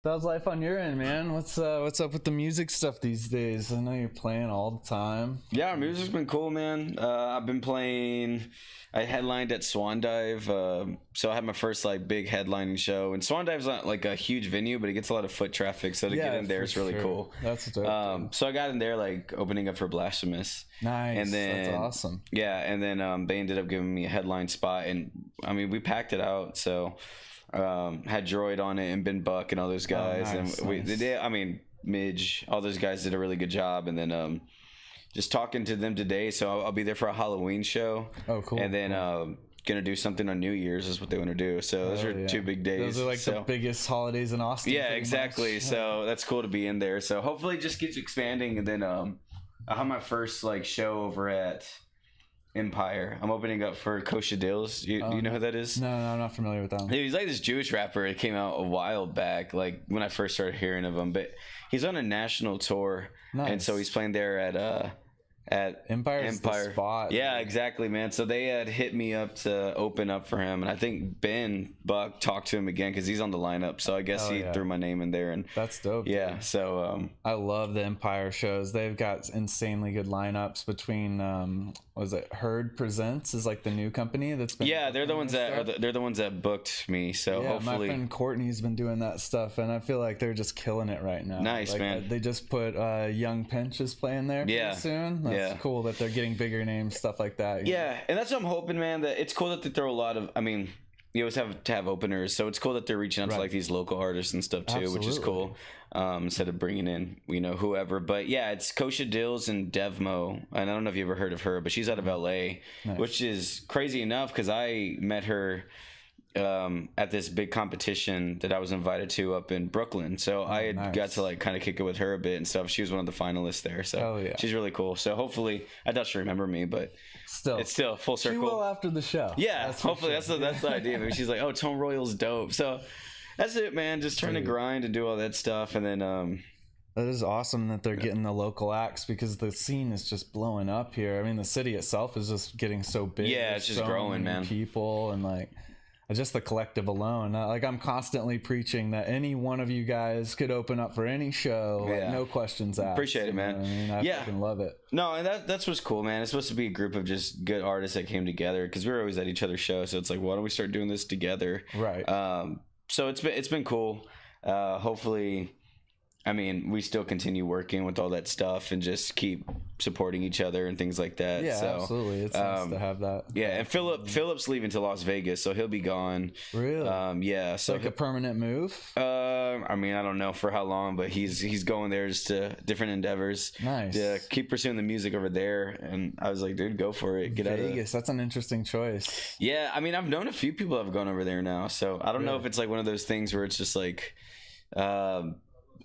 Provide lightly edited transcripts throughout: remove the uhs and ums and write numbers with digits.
How's life on your end, man? What's up with the music stuff these days? I know you're playing all the time. Yeah, music's been cool, man. I've been playing. I headlined at Swan Dive, so I had my first like big headlining show. And Swan Dive's not like a huge venue, but it gets a lot of foot traffic, so to get in there is really cool. That's dope. So I got in there like opening up for Blasphemous. Nice. And then that's awesome. Yeah, and then they ended up giving me a headline spot, and I mean we packed it out. So had Droid on it and Ben Buck and all those guys, nice, and we did. I mean Midge, all those guys did a really good job, and then just talking to them today. So I'll be there for a Halloween show. Oh, cool. And then gonna do something on New Year's is what they want to do. So those are 2 big days. Those are like the biggest holidays in Austin. Yeah, exactly. Much. So that's cool to be in there. So hopefully it just keeps expanding. And then I'll have my first like show over at Empire. I'm opening up for Kosha Dills. You know who that is? No, I'm not familiar with that. He's like this Jewish rapper. It came out a while back, like when I first started hearing of him. But he's on a national tour, and so he's playing there at Empire. The spot. Yeah, exactly, man. So they had hit me up to open up for him, and I think Ben Buck talked to him again because he's on the lineup. So I guess he threw my name in there, and that's dope. Yeah, dude. so I love the Empire shows. They've got insanely good lineups between was it Herd Presents is like the new company that's been they're the ones that booked me. So hopefully my friend Courtney's been doing that stuff, and I feel like they're just killing it right now. Nice, like, man. They just put Young Pinch is playing there pretty soon. That's cool that they're getting bigger names, stuff like that. Yeah, and that's what I'm hoping, man. That it's cool that they throw a lot of. I mean, you always have to have openers, so it's cool that they're reaching out to like these local artists and stuff too, which is cool. Instead of bringing in whoever, but yeah, it's Kosha Dills and Devmo, and I don't know if you ever heard of her, but she's out of LA, which is crazy enough because I met her at this big competition that I was invited to up in Brooklyn. So I had got to like kind of kick it with her a bit and stuff. She was one of the finalists there, so she's really cool. So hopefully, I doubt she'll remember me, but it's still full circle. She will after the show. Yeah, hopefully that's the idea. Maybe she's like, oh, ToneRoyal-'s dope. So that's it, man. Just trying to grind and do all that stuff, and then that is awesome that they're getting the local acts because the scene is just blowing up here. I mean, the city itself is just getting so big. Yeah, it's just growing, man. People and like just the collective alone. Like I'm constantly preaching that any one of you guys could open up for any show, like, no questions asked. Appreciate it, man. I mean, I fucking love it. No, and that's what's cool, man. It's supposed to be a group of just good artists that came together because we were always at each other's shows. So it's like, why don't we start doing this together? Right. So it's been cool. Hopefully, I mean, we still continue working with all that stuff and just keep supporting each other and things like that. Yeah, so, absolutely. It's nice to have that. Yeah, and Philip's leaving to Las Vegas, so he'll be gone. Really? Yeah. So like a permanent move? I mean, I don't know for how long, but he's going there just to different endeavors. Nice. Yeah, keep pursuing the music over there. And I was like, dude, go for it. Get out of Vegas. That's an interesting choice. Yeah, I mean, I've known a few people that have gone over there now, so I don't know if it's like one of those things where it's just like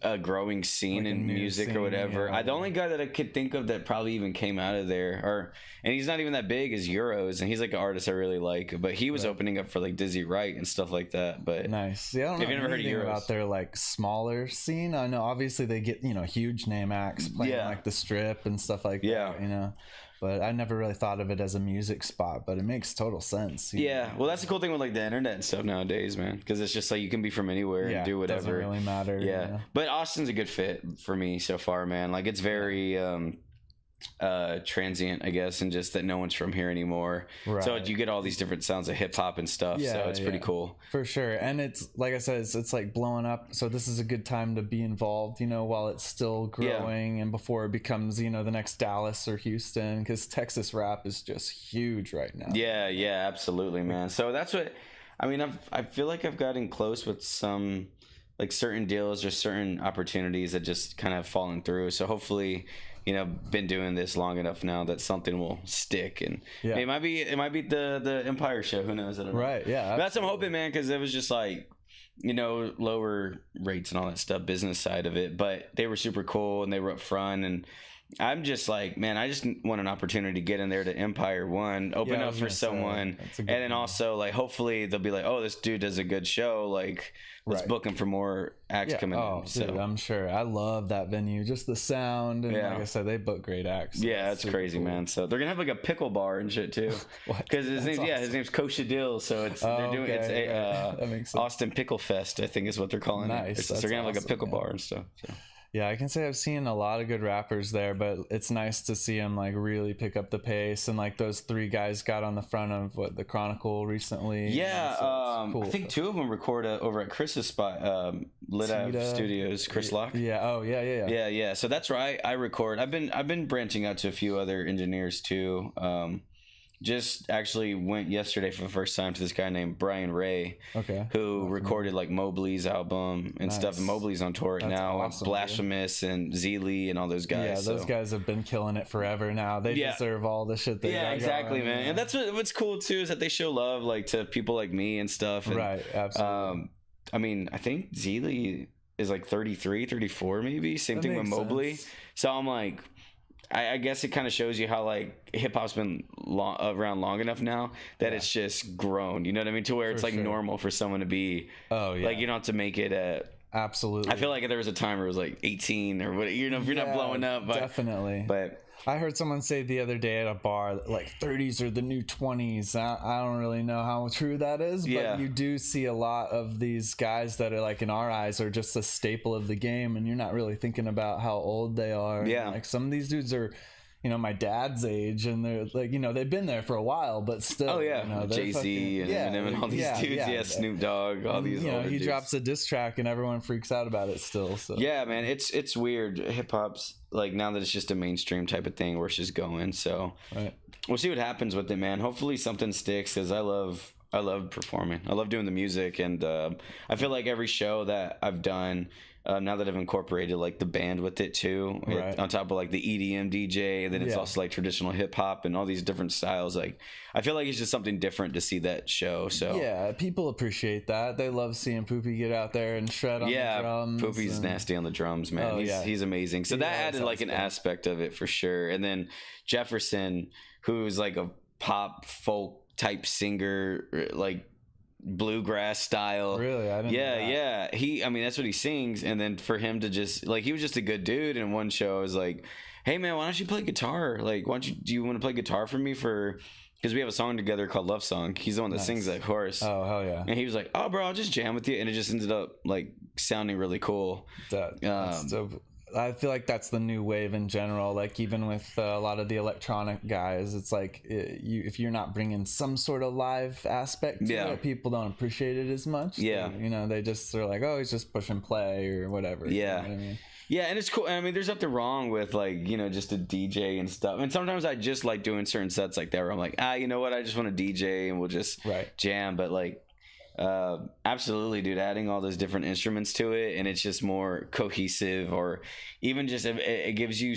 a growing scene in music or whatever. The only guy that I could think of that probably even came out of there, and he's not even that big, is Euros, and he's like an artist I really like. But he was opening up for like Dizzy Wright and stuff like that. But nice. Yeah, I don't know never heard of Euros about their like smaller scene. I know obviously they get huge name acts playing like the Strip and stuff like that. But I never really thought of it as a music spot, but it makes total sense. Yeah, well, that's the cool thing with like the internet and stuff nowadays, man, because it's just like you can be from anywhere and do whatever. Doesn't really matter. Yeah, but Austin's a good fit for me so far, man. Like it's very transient, I guess, and just that no one's from here anymore. Right. So you get all these different sounds of hip hop and stuff. So it's pretty cool. For sure. And it's like I said, it's like blowing up. So this is a good time to be involved, while it's still growing and before it becomes, the next Dallas or Houston, because Texas rap is just huge right now. Yeah, absolutely, man. So that's what I mean. I feel like I've gotten close with some like certain deals or certain opportunities that just kind of fallen through. So hopefully, been doing this long enough now that something will stick, and it might be the Empire show. Who knows? I don't know. Right. Yeah. But that's what I'm hoping, man, because it was just like lower rates and all that stuff, business side of it, but they were super cool and they were up front, and I'm just like, man, I just want an opportunity to get in there to Empire One, open up for someone, and then also like hopefully they'll be like, oh, this dude does a good show, like let's book him for more acts coming in. So dude, I'm sure. I love that venue, just the sound, and like I said, they book great acts. So yeah, it's crazy, cool. Man. So they're gonna have like a pickle bar and shit too, because his name's his name's Koshadil, so it's they're doing it's Austin Pickle Fest, I think is what they're calling it. So they're gonna have like a pickle bar and stuff. So. Yeah, I can say I've seen a lot of good rappers there, but it's nice to see them like really pick up the pace. And like those 3 guys got on the front of the Chronicle recently. Yeah, so cool. I think 2 of them record over at Chris's spot, Lit Ave Studios, Chris Locke. Yeah. Yeah. So that's where I record. I've been branching out to a few other engineers too. Just actually went yesterday for the first time to this guy named Brian Ray, who recorded like Mobley's album and stuff. And Mobley's on tour right now, awesome, Blasphemous and Zeely and all those guys. Yeah, those guys have been killing it forever now. They deserve all the shit they got exactly, going. Man. And that's what's cool too, is that they show love like to people like me and stuff. And, right, absolutely. I mean, I think Zeely is like 33, 34 maybe. Same thing with Mobley. So I'm like, I guess it kind of shows you how like hip hop's been around long enough now that it's just grown. You know what I mean? To where it's like normal for someone to be. Like you don't have to make it absolutely. I feel like there was a time where it was like 18 or what. You know, if you're not blowing up. But, definitely. But I heard someone say the other day at a bar that like 30s are the new 20s. I don't really know how true that is, but you do see a lot of these guys that are like in our eyes are just a staple of the game, and you're not really thinking about how old they are. Yeah. And like some of these dudes are, you know, my dad's age, and they're like, you know, they've been there for a while, but still. Oh yeah, you know, Jay-Z and Eminem and all these dudes. Yeah, Snoop Dogg, all these. You know, he dudes. drops a diss track and everyone freaks out about it still. So yeah, man, it's weird. Hip hop's like now that it's just a mainstream type of thing where it's just going. So we'll see what happens with it, man. Hopefully something sticks, because I love performing. I love doing the music, and I feel like every show that I've done. Now that I've incorporated like the band with it too, on top of like the EDM DJ, and then it's also like traditional hip hop and all these different styles. Like I feel like it's just something different to see that show. So yeah, people appreciate that. They love seeing Poopy get out there and shred on the drums. Poopy's nasty on the drums, man. He's amazing. So that added like an aspect of it for sure. And then Jefferson, who's like a pop folk type singer, like bluegrass style. Really? I didn't know that. I mean, that's what he sings. And then for him to just like, he was just a good dude. And one show I was like, hey man, why don't you play guitar? Like, do you want to play guitar for me because we have a song together called Love Song. He's the one that sings that chorus. Oh, hell yeah. And he was like, oh bro, I'll just jam with you. And it just ended up like sounding really cool. That's dope. I feel like that's the new wave in general. Like even with a lot of the electronic guys, it's like if you're not bringing some sort of live aspect to it, people don't appreciate it as much. Yeah, you know, they're like, oh, he's just push and play or whatever. Yeah, you know what I mean? Yeah, and it's cool. I mean, there's nothing wrong with like, you know, just a DJ and stuff. And sometimes I just like doing certain sets like that where I'm like, you know what, I just want to DJ and we'll just jam. But like, absolutely, dude, adding all those different instruments to it, and it's just more cohesive, or even just it gives you,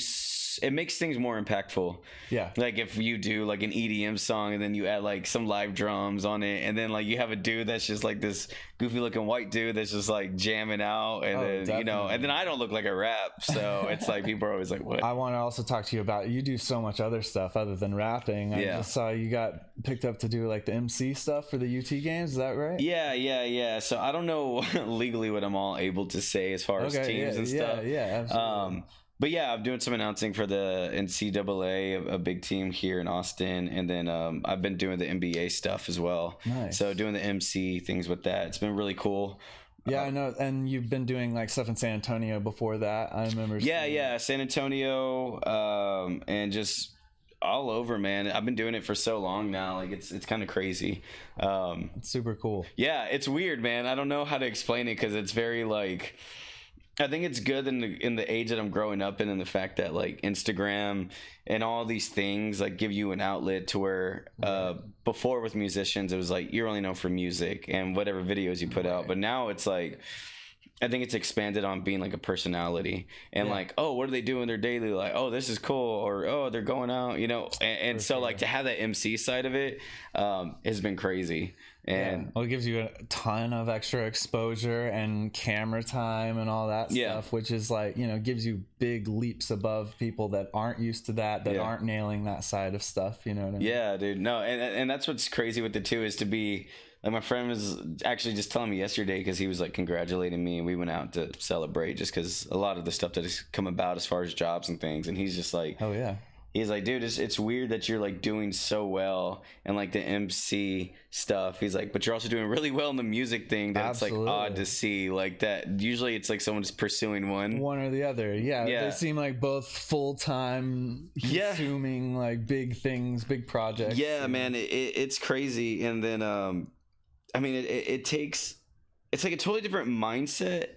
it makes things more impactful. Yeah, like if you do like an EDM song and then you add like some live drums on it, and then like you have a dude that's just like this goofy looking white dude that's just like jamming out, and then definitely. You know, and then I don't look like I rap, so it's like people are always like, what? I want to also talk to you about, you do so much other stuff other than rapping. I just saw you got picked up to do like the MC stuff for the UT games, is that right? Yeah. So I don't know legally what I'm all able to say as far as teams and stuff. Yeah, absolutely. But yeah, I'm doing some announcing for the NCAA, a big team here in Austin, and then I've been doing the NBA stuff as well. Nice. So doing the MC things with that, it's been really cool. Yeah, I know. And you've been doing like stuff in San Antonio before that, I remember. Yeah, San Antonio, and just all over, man. I've been doing it for so long now, like it's kind of crazy. It's super cool. Yeah, it's weird, man. I don't know how to explain it because it's very like, I think it's good in the age that I'm growing up in, and the fact that like Instagram and all these things like give you an outlet to where before with musicians it was like you're only known for music and whatever videos you put out, but now it's like I think it's expanded on being like a personality and like, oh, what do they do in their daily life? Oh, this is cool. Or, oh, they're going out, you know? And so like to have that MC side of it has been crazy. And well, it gives you a ton of extra exposure and camera time and all that stuff, which is like, you know, gives you big leaps above people that aren't used to that aren't nailing that side of stuff, you know what I mean? Yeah, dude. No, and that's what's crazy with it too, is to be like, my friend was actually just telling me yesterday, because he was like congratulating me, and we went out to celebrate just because a lot of the stuff that has come about as far as jobs and things, and he's just like, oh yeah. He's like, dude, it's weird that you're like doing so well and like the MC stuff. He's like, but you're also doing really well in the music thing. That Absolutely. It's like odd to see like that. Usually it's like someone's pursuing one or the other. Yeah. They seem like both full-time consuming like big things, big projects. Yeah, man, it's crazy. And then, I mean, it's like a totally different mindset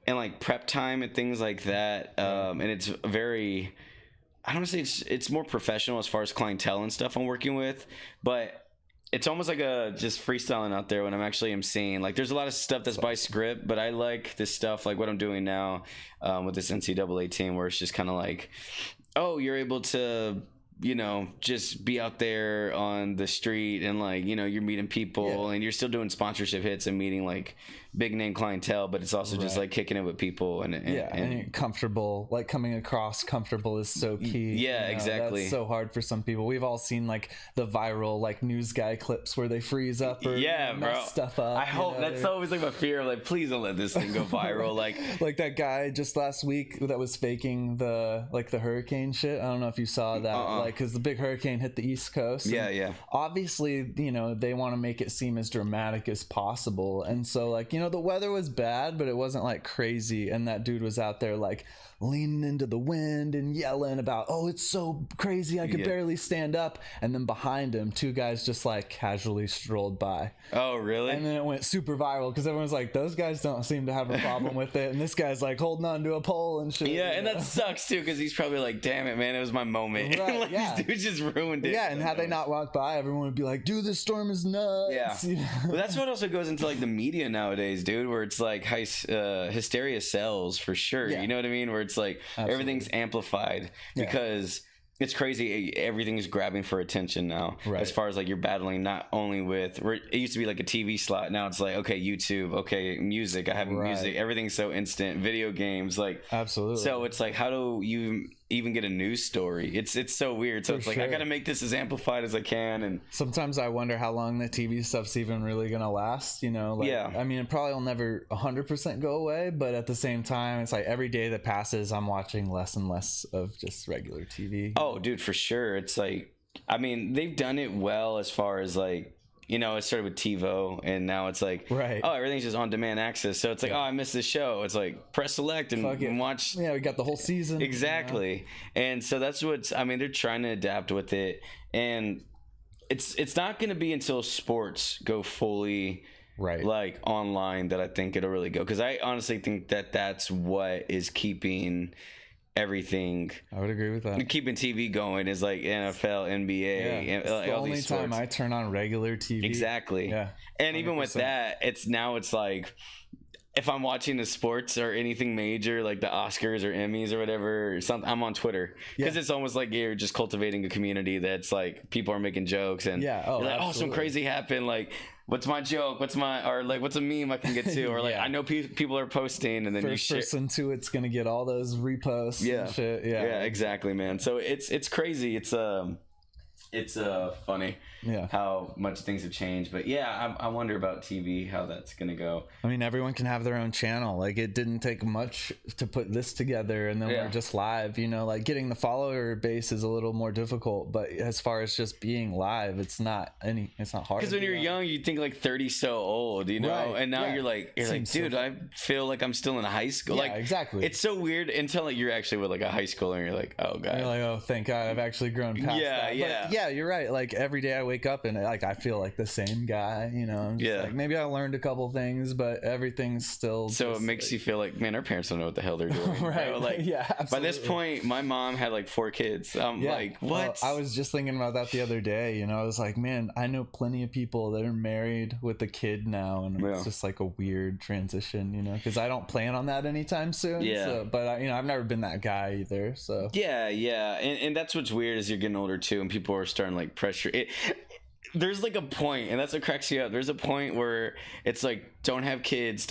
and like prep time and things like that. And it's very, I don't want to say it's more professional as far as clientele and stuff I'm working with, but it's almost like a just freestyling out there when I'm actually emceeing. Like there's a lot of stuff that's by script, but I like this stuff, like what I'm doing now with this NCAA team, where it's just kind of like, oh, you're able to, you know, just be out there on the street and like, you know, you're meeting people and you're still doing sponsorship hits and meeting like big name clientele, but it's also just like kicking it with people and you're comfortable, like coming across comfortable is so key. Yeah, you know, exactly. That's so hard for some people. We've all seen like the viral like news guy clips where they freeze up or mess stuff up. I hope that's always like my fear. Like, please don't let this thing go viral. Like that guy just last week that was faking the hurricane shit. I don't know if you saw that. Like, because the big hurricane hit the East Coast. Yeah. Obviously, you know, they want to make it seem as dramatic as possible, and so like, you know, the weather was bad, but it wasn't like crazy, and that dude was out there like leaning into the wind and yelling about, oh, it's so crazy I could barely stand up, and then behind him 2 guys just like casually strolled by. Oh really? And then it went super viral because everyone's like, those guys don't seem to have a problem with it, and this guy's like holding on to a pole and shit. And that sucks too, because he's probably like, damn it, man, it was my moment. Right, like, these dudes just ruined it. And had they not walked by, everyone would be like, dude, this storm is nuts. You know? Well, that's what also goes into like the media nowadays, dude, where it's like hysteria sells for sure. You know what I mean? Where it's like everything's amplified because it's crazy. Everything is grabbing for attention now. As far as like you're battling not only with, it used to be like a TV slot. Now it's like, okay, YouTube, okay, music. I have music. Everything's so instant. Video games, like absolutely. So it's like, how do you even get a news story? It's so weird. So it's like, I gotta make this as amplified as I can. And sometimes I wonder how long the TV stuff's even really gonna last, you know? Like, I mean, it probably will never 100% go away, but at the same time, it's like every day that passes, I'm watching less and less of just regular TV. Oh dude, for sure. It's like, I mean, they've done it well as far as like, you know, it started with TiVo, and now it's like, oh, everything's just on demand access. So it's like, oh, I missed this show. It's like, press select and watch. Yeah, we got the whole season. Exactly. You know? And so that's what's, I mean, they're trying to adapt with it. And it's not going to be until sports go fully like online that I think it'll really go. Because I honestly think that that's what is keeping everything. I would agree with that. Keeping TV going is like NFL, NBA. It's the only time I turn on regular TV. Exactly. Yeah. And 100%. Even with that, it's like, if I'm watching the sports or anything major, like the Oscars or Emmys or whatever, or something, I'm on Twitter, because it's almost like you're just cultivating a community that's like people are making jokes and you're like, oh, some crazy happened, like, what's my joke? What's a meme I can get to? Or like, I know people are posting, and then first person to it's gonna get all those reposts. And shit. Yeah, exactly, man. So it's crazy. It's funny how much things have changed. But I wonder about TV, how that's gonna go. I mean, everyone can have their own channel. Like, it didn't take much to put this together, and then we're just live, you know. Like, getting the follower base is a little more difficult, but as far as just being live, it's not hard. Because when you're young, you think like 30's so old, you know. And now you're like, dude, I feel like I'm still in high school. Like, exactly. It's so weird until like you're actually with like a high schooler, and you're like, oh god. You're like, oh, thank God, I've actually grown past that. But yeah, you're right. Like every day I wake up and like I feel like the same guy, you know. I'm just like, maybe I learned a couple things, but everything's still so it makes you feel like, man, our parents don't know what the hell they're doing. Right. Like, yeah, absolutely. By this point my mom had like 4 kids. I'm like, what? I was just thinking about that the other day, you know. I was like, man, I know plenty of people that are married with a kid now, and it's just like a weird transition, you know, because I don't plan on that anytime soon. But I've never been that guy either, so and that's what's weird is you're getting older too, and people are starting like pressure it. There's like a point, and that's what cracks you up. There's a point where it's like, don't have kids,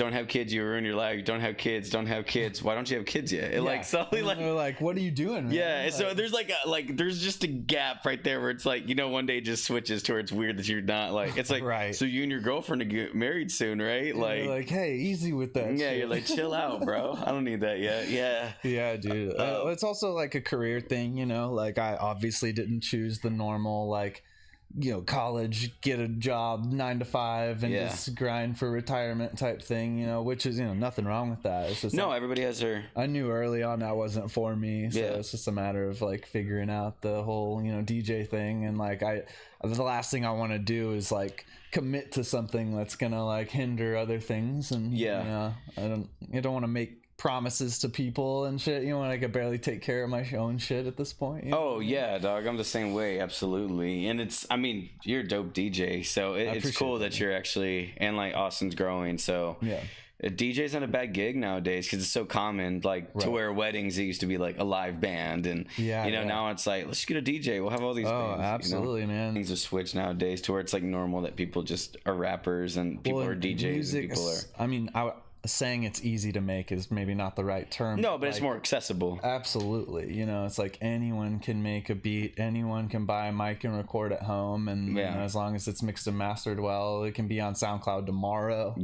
you ruin your life. Don't have kids. Why don't you have kids yet? Like suddenly, like they're like, what are you doing? Man? Yeah, like, so there's there's just a gap right there where it's like, you know, one day it just switches to where it's weird that you're not like, it's like, right. So you and your girlfriend are get married soon, right? Like, hey, easy with that. Yeah, shit. You're like, chill out, bro. I don't need that yet. Yeah, dude. It's also like a career thing, you know. Like I obviously didn't choose the normal like, you know, college, get a job 9 to 5 and just grind for retirement type thing, you know, which is, you know, nothing wrong with that. It's just everybody has their. I knew early on that wasn't for me, so it's just a matter of like figuring out the whole, you know, DJ thing. And like the last thing I want to do is like commit to something that's gonna like hinder other things. And you know, I don't want to make promises to people and shit, you know, when I could barely take care of my own shit at this point, you know? Oh yeah, dog, I'm the same way, absolutely. And it's, I mean, you're a dope DJ, so it's cool that you're actually, and like Austin's growing, so DJ's not a bad gig nowadays because it's so common, like to where weddings it used to be like a live band, and you know now it's like, let's get a DJ, we'll have all these bands, absolutely, you know? Man, things have switched nowadays to where it's like normal that people just are rappers and people are DJs. Music, and people are, I mean, saying it's easy to make is maybe not the right term. No, but like, it's more accessible. Absolutely. You know, it's like anyone can make a beat, anyone can buy a mic and record at home, and you know, as long as it's mixed and mastered well, it can be on SoundCloud tomorrow.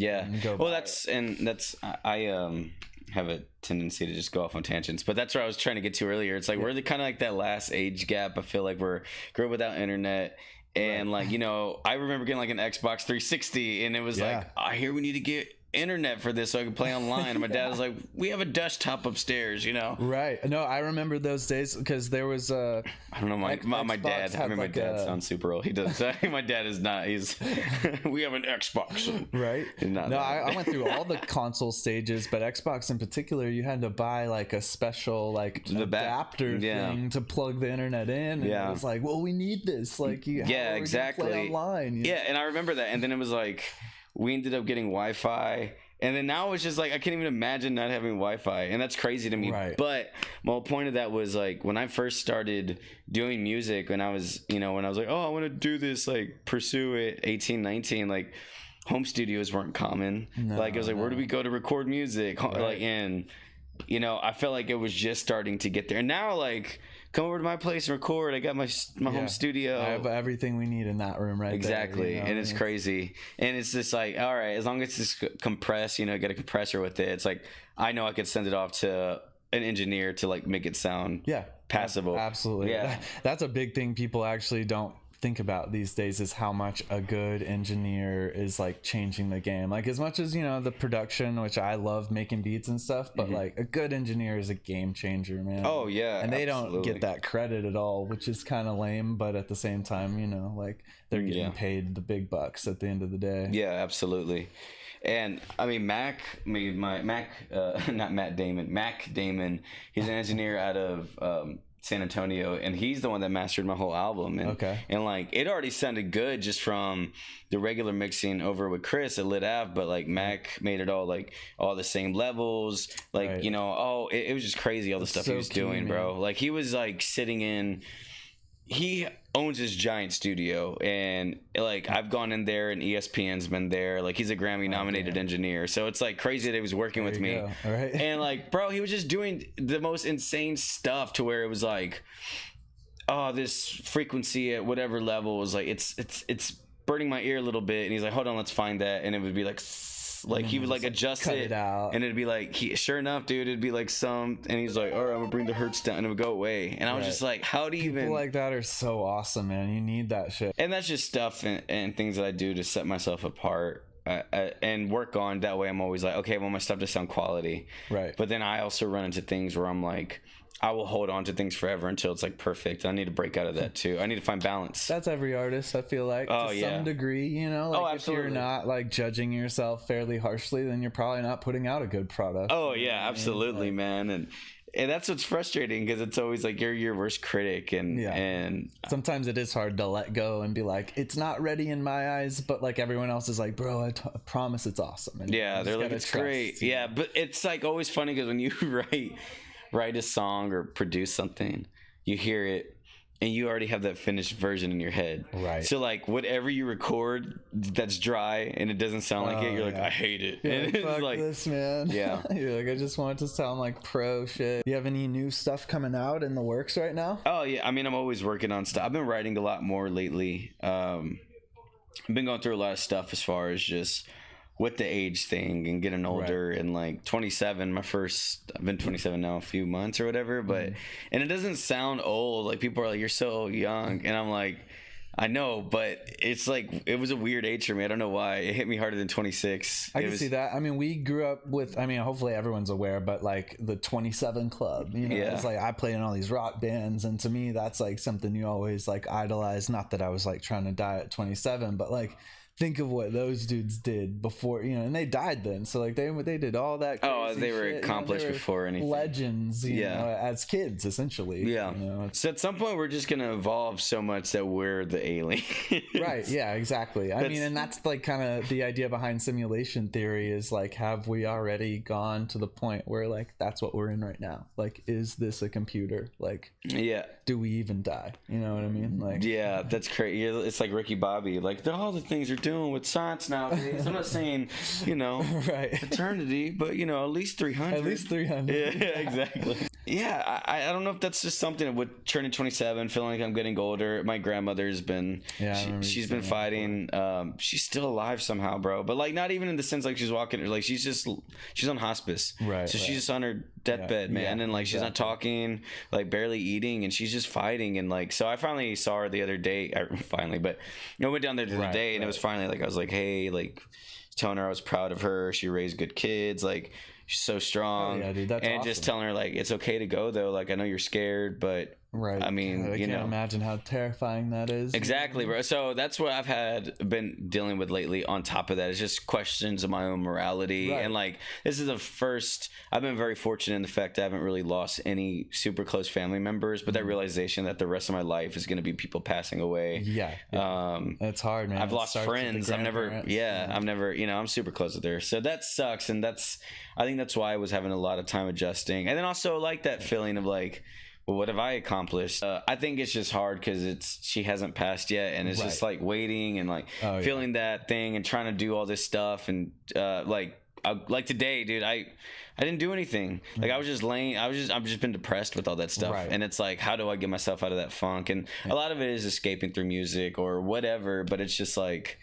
I have a tendency to just go off on tangents, but that's where I was trying to get to earlier. It's like we're the kind of like that last age gap. I feel like we're grew up without internet. And like, you know, I remember getting like an Xbox 360 and it was like, I hear we need to get internet for this so I can play online. And my dad was like, we have a desktop upstairs, you know? Right. No, I remember those days because there was I don't know, my dad, I mean, my dad sounds super old. He does. My dad is not, he's, we have an Xbox. Right. I went through all the console stages, but Xbox in particular, you had to buy like a special like adapter thing to plug the internet in. And it was like, well, we need this. Like, exactly. Play online, you know? And I remember that. And then it was like, we ended up getting Wi-Fi, and then now it's just like I can't even imagine not having Wi-Fi, and that's crazy to me. Right. But my whole point of that was like when I first started doing music, when I was like, oh, I want to do this, like pursue it, 18, 19, like home studios weren't common. Like it was like, where do we go to record music? Right. Like, and you know, I felt like it was just starting to get there, and now like, come over to my place and record. I got my home studio. I have everything we need in that room right exactly. there. You know? And it's crazy. And it's just like, all right, as long as it's just compressed, you know, get a compressor with it. It's like, I know I could send it off to an engineer to like make it sound passable. Absolutely. Yeah. That's a big thing people actually don't think about these days is how much a good engineer is like changing the game. Like as much as, you know, the production, which I love making beats and stuff, but like a good engineer is a game changer, man. Oh yeah. And they don't get that credit at all, which is kind of lame, but at the same time, you know, like they're getting paid the big bucks at the end of the day. Yeah, absolutely. And I mean, Mac, not Matt Damon, Mac Damon, he's an engineer out of San Antonio, and he's the one that mastered my whole album. And, and like it already sounded good just from the regular mixing over with Chris at Lit Ave, but like Mac made it all like all the same levels, like you know, it was just crazy all the stuff he was doing, bro. Like he was like sitting in, he owns this giant studio, and like I've gone in there and ESPN's been there. Like he's a Grammy nominated engineer, so it's like crazy that he was working with me. And like, bro, he was just doing the most insane stuff to where it was like, oh, this frequency at whatever level is like it's burning my ear a little bit, and he's like, hold on, let's find that, and it would be like he would like adjust it out, and it'd be like, sure enough, dude, it'd be like and he's like, all right, I'm gonna bring the hertz down, and it would go away. And I was just like, how do you people like that are so awesome, man. You need that shit. And that's just stuff and things that I do to set myself apart. and work on. That way I'm always like, okay, I want my stuff to sound quality. Right. But then I also run into things where I'm like, I will hold on to things forever until it's like perfect. I need to break out of that too. I need to find balance. That's every artist, I feel like, to some degree, you know, like if you're not like judging yourself fairly harshly, then you're probably not putting out a good product. Oh yeah, absolutely, man. And that's what's frustrating, because it's always like you're your worst critic, and sometimes it is hard to let go and be like, it's not ready in my eyes, but like everyone else is like, bro, I promise it's awesome. And they're like, it's great. Yeah, but it's like always funny because when you write a song or produce something, you hear it and you already have that finished version in your head. Right. So like whatever you record that's dry and it doesn't sound like it, you're like, I hate it. Yeah, and it's fuck like this, man. Yeah. You're like, I just want it to sound like pro shit. You have any new stuff coming out in the works right now? Oh yeah, I mean, I'm always working on stuff. I've been writing a lot more lately. I've been going through a lot of stuff as far as just with the age thing and getting older, and like 27, I've been 27 now a few months or whatever, but and it doesn't sound old. Like people are like, you're so young, and I'm like, I know, but it's like, it was a weird age for me. I don't know why. It hit me harder than 26. I can see that. I mean, we grew up with, I mean, hopefully everyone's aware, but like the 27 Club, you know, it's like I played in all these rock bands, and to me, that's like something you always like idolize. Not that I was like trying to die at 27, but like, think of what those dudes did before, you know, and they died then. So like they did all that crazy they were shit. accomplished, you know, before anything. Legends, you know, as kids essentially. Yeah. You know, so at some point we're just gonna evolve so much that we're the alien. Right. Yeah, exactly. I mean, and that's like kind of the idea behind simulation theory, is like, have we already gone to the point where like that's what we're in right now? Like, is this a computer? Like, do we even die? You know what I mean? Like, that's crazy. It's like Ricky Bobby, like all the things are doing with science nowadays. I'm not saying, you know, eternity, but you know, at least 300. At least 300. Yeah, exactly. Yeah, I don't know if that's just something with turning 27, feeling like I'm getting older. My grandmother's been, she's been fighting. She's still alive somehow, bro. But like, not even in the sense like she's walking, like she's on hospice. Right. So she's just on her deathbed, man. And like, she's not talking, like barely eating, and she's just fighting. And like, so I finally saw her the other day, but I went down there the other day, and it was finally like, I was like, hey, like telling her I was proud of her. She raised good kids. Like, she's so strong. Oh, yeah, dude, that's awesome. Just telling her like, it's okay to go though. Like, I know you're scared, but I mean, I can't imagine how terrifying that is. Exactly, bro. So that's what I've been dealing with lately. On top of that, it's just questions of my own morality. And like, this is the first, I've been very fortunate in the fact that I haven't really lost any super close family members, but that realization that the rest of my life is going to be people passing away. It's hard, man. I've lost friends. I've never, you know, I'm super close with her. So that sucks. And I think that's why I was having a lot of time adjusting. And then also like that feeling of like, well, what have I accomplished? I think it's just hard because she hasn't passed yet, and it's just like waiting and like feeling that thing and trying to do all this stuff, and like today, dude, I didn't do anything. Like I've just been depressed with all that stuff, and it's like, how do I get myself out of that funk? And a lot of it is escaping through music or whatever, but it's just like,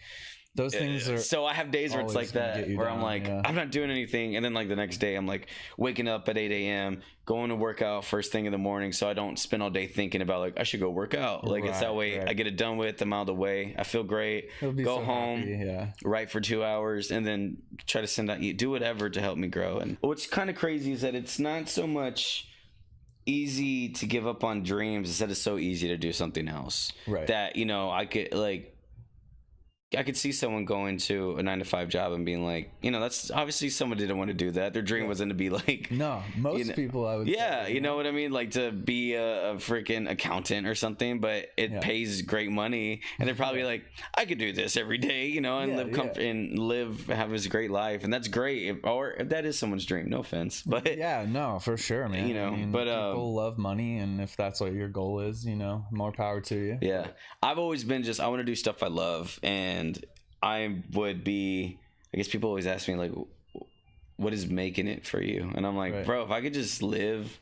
those things are, so I have days where it's like that, where I'm like, I'm not doing anything, and then like the next day I'm like waking up at 8 a.m. going to work out first thing in the morning, so I don't spend all day thinking about like, I should go work out. Like, it's that way I get it done with, I'm out of the way, I feel great, go home, write for 2 hours, and then try to send out, do whatever to help me grow. And what's kind of crazy is that it's not so much easy to give up on dreams, instead it's so easy to do something else. That, you know, I could see someone going to a 9-to-5 job and being like, you know, that's obviously someone didn't want to do that. Their dream wasn't to be like, most people, I would say, you know what I mean? Like to be a freaking accountant or something, but it pays great money. And they're probably like, I could do this every day, you know, and have this great life. And that's great. If that is someone's dream, no offense, but no, for sure, man. You know, I mean, but people love money. And if that's what your goal is, you know, more power to you. Yeah. I've always been I want to do stuff I love. And I would be, I guess people always ask me like, what is making it for you? And I'm like, bro, if I could just live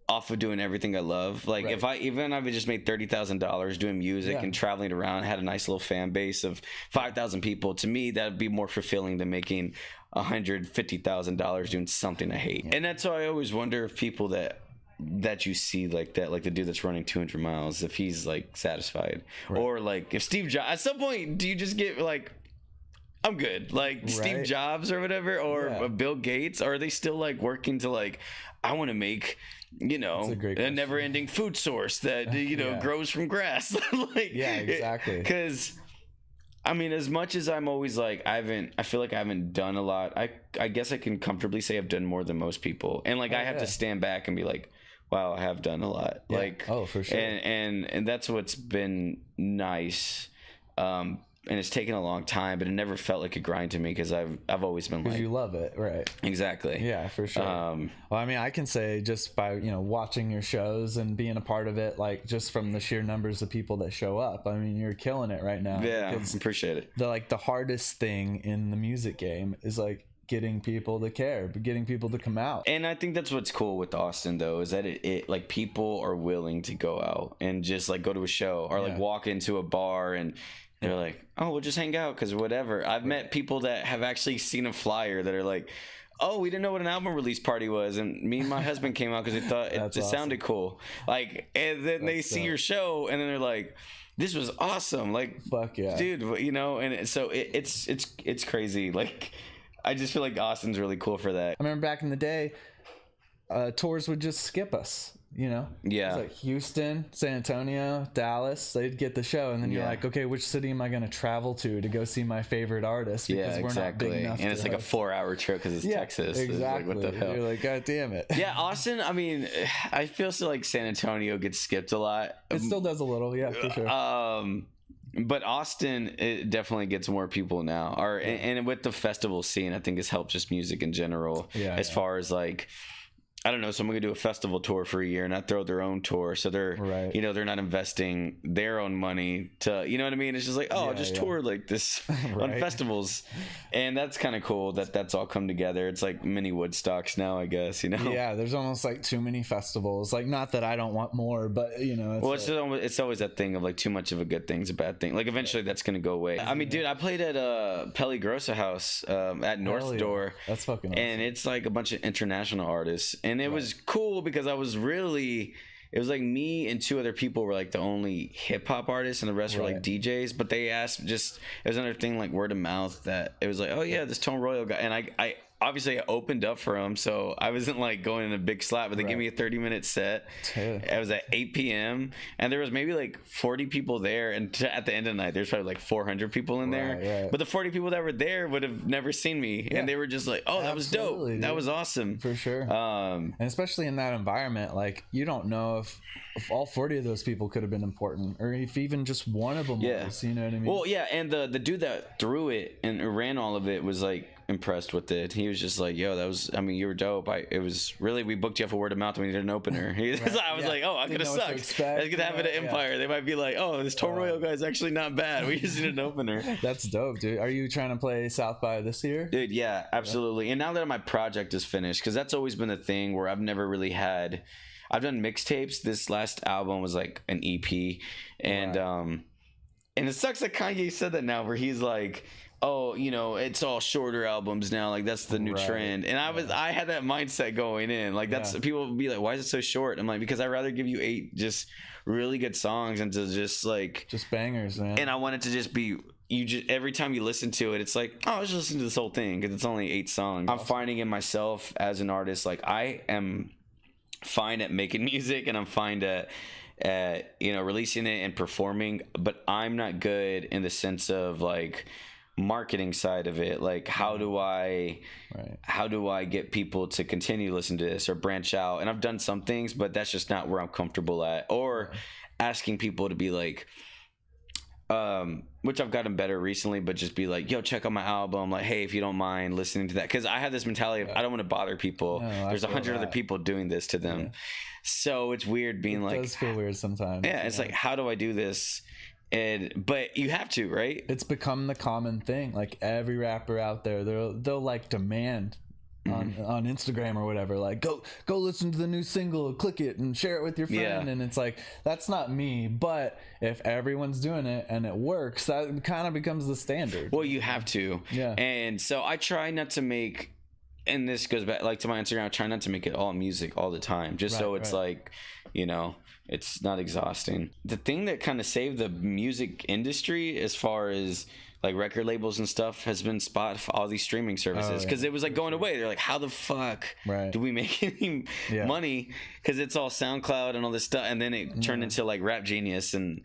off of doing everything I love, like if I just made $30,000 doing music and traveling around, had a nice little fan base of 5,000 people, to me that would be more fulfilling than making $150,000 doing something I hate. And that's why I always wonder if people that you see like that, like the dude that's running 200 miles, if he's like satisfied, or like if Steve Jobs, at some point, do you just get like, I'm good. Like Steve Jobs or whatever, or Bill Gates, or are they still like working to like, I want to make, you know, a never-ending food source that you know grows from grass. Like, yeah, exactly. Because I mean, as much as I'm always like, I feel like I haven't done a lot. I guess I can comfortably say I've done more than most people, and like I have to stand back and be like, wow, I have done a lot. Yeah. Like, oh, for sure. And that's what's been nice. And it's taken a long time, but it never felt like a grind to me because I've always been like, you love it, right? Exactly. Yeah, for sure. Well, I mean, I can say just by watching your shows and being a part of it, like just from the sheer numbers of people that show up, I mean, you're killing it right now. Yeah, appreciate it. The hardest thing in the music game is like getting people to care, but getting people to come out. And I think that's what's cool with Austin though, is that it like people are willing to go out and just like go to a show or like walk into a bar and they're like, oh, we'll just hang out because whatever. I've met people that have actually seen a flyer that are like, oh, we didn't know what an album release party was, and me and my husband came out because they thought it awesome. Sounded cool. Like, and then they see your show and then they're like, this was awesome. Like, fuck yeah, dude, you know. And so it's crazy. Like, I just feel like Austin's really cool for that. I remember back in the day, tours would just skip us. Yeah. It's like Houston, San Antonio, Dallas, they'd get the show and then you're like, okay, which city am I going to travel to go see my favorite artist? Because we're not big enough. And it's like a 4-hour trip because it's Texas. Exactly. It's like, what the hell? You're like, God damn it. Yeah, Austin, I mean, I feel so like San Antonio gets skipped a lot. It still does a little, yeah, for sure. But Austin, it definitely gets more people now. And with the festival scene, I think it's helped just music in general. As far as like, I don't know, someone could do a festival tour for a year and not throw their own tour. So they're, they're not investing their own money to, you know what I mean? It's just like, oh, I'll just tour like this on festivals. And that's kind of cool that that's all come together. It's like mini Woodstocks now, I guess, Yeah, there's almost like too many festivals. Like, not that I don't want more, but, it's always that thing of like too much of a good thing's a bad thing. Like, eventually that's going to go away. I mean, dude, I played at Peli Grossa House at North Door. That's fucking awesome. And it's like a bunch of international artists. And it was cool because it was like me and 2 other people were like the only hip hop artists and the rest were like DJs, but they asked it was another thing like word of mouth that it was like, oh yeah, this ToneRoyal guy. And I obviously I opened up for him, so I wasn't like going in a big slap, but they gave me a 30-minute set. It was at 8 p.m. and there was maybe like 40 people there, and at the end of the night there's probably like 400 people in there. But the 40 people that were there would have never seen me, and they were just like, oh, that was dope, dude. That was awesome, for sure. And especially in that environment, like, you don't know if all 40 of those people could have been important, or if even just one of them was, you know what I mean? Well, yeah, and the dude that threw it and ran all of it was like impressed with it. He was just like, yo, you were dope. It was really, we booked you up for word of mouth when we did an opener. I was like, oh, I could have sucked. I could have it at Empire. They might be like, oh, this ToneRoyal guy's actually not bad. We just did an opener. That's dope, dude. Are you trying to play South by this year? Dude, yeah, absolutely. And now that my project is finished, because that's always been a thing where I've never really had, I've done mixtapes. This last album was like an EP. And it sucks that Kanye said that now, where he's like, oh, it's all shorter albums now, like that's the new trend. And I had that mindset going in, like that's people would be like, why is it so short? I'm like, because I'd rather give you 8 just really good songs and to just bangers, man. And I want it to just be, every time you listen to it, it's like, oh, let's just listen to this whole thing because it's only 8 songs. I'm finding in myself as an artist, like I am fine at making music and I'm fine at releasing it and performing, but I'm not good in the sense of like marketing side of it. Like, how do I get people to continue to listen to this or branch out? And I've done some things, but that's just not where I'm comfortable at. Or asking people to be like, which I've gotten better recently, but just be like, yo, check out my album, like, hey, if you don't mind listening to that, because I have this mentality of I don't want to bother people. There's 100 other people doing this to them. So it's weird being like, it does feel weird sometimes. It's like, how do I do this? But you have to, right? It's become the common thing. Like, every rapper out there, they'll like demand on Instagram or whatever, like, go listen to the new single, click it and share it with your friend. And it's like, that's not me, but if everyone's doing it and it works, that kind of becomes the standard. Well, you have to. And so I try not to make, and this goes back like to my Instagram, I try not to make it all music all the time, just so it's like, it's not exhausting. The thing that kind of saved the music industry as far as like record labels and stuff has been spot for all these streaming services because it was like going away. They're like, how the fuck do we make any money? Because it's all SoundCloud and all this stuff, and then it turned into like Rap Genius and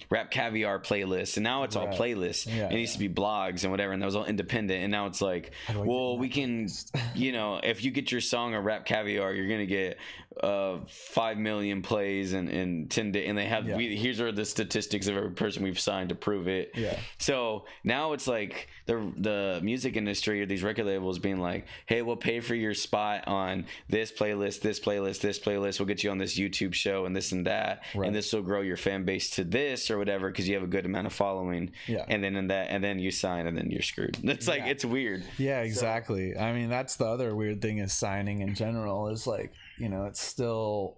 Rap Caviar playlists, and now it's all playlists. It used to be blogs and whatever, and that was all independent, and now it's like, well, we can, you know, if you get your song on Rap Caviar, you're gonna get 5 million plays in 10 days, and they have here's are the statistics of every person we've signed to prove it. So now it's like the music industry or these record labels being like, hey, we'll pay for your spot on this playlist, this playlist, this playlist. We'll get you on this YouTube show and this and that, and this will grow your fan base to this or whatever because you have a good amount of following. And then and then you sign and then you're screwed. It's like it's weird. Yeah, exactly. So, I mean, that's the other weird thing is signing in general is like, you know, it's still,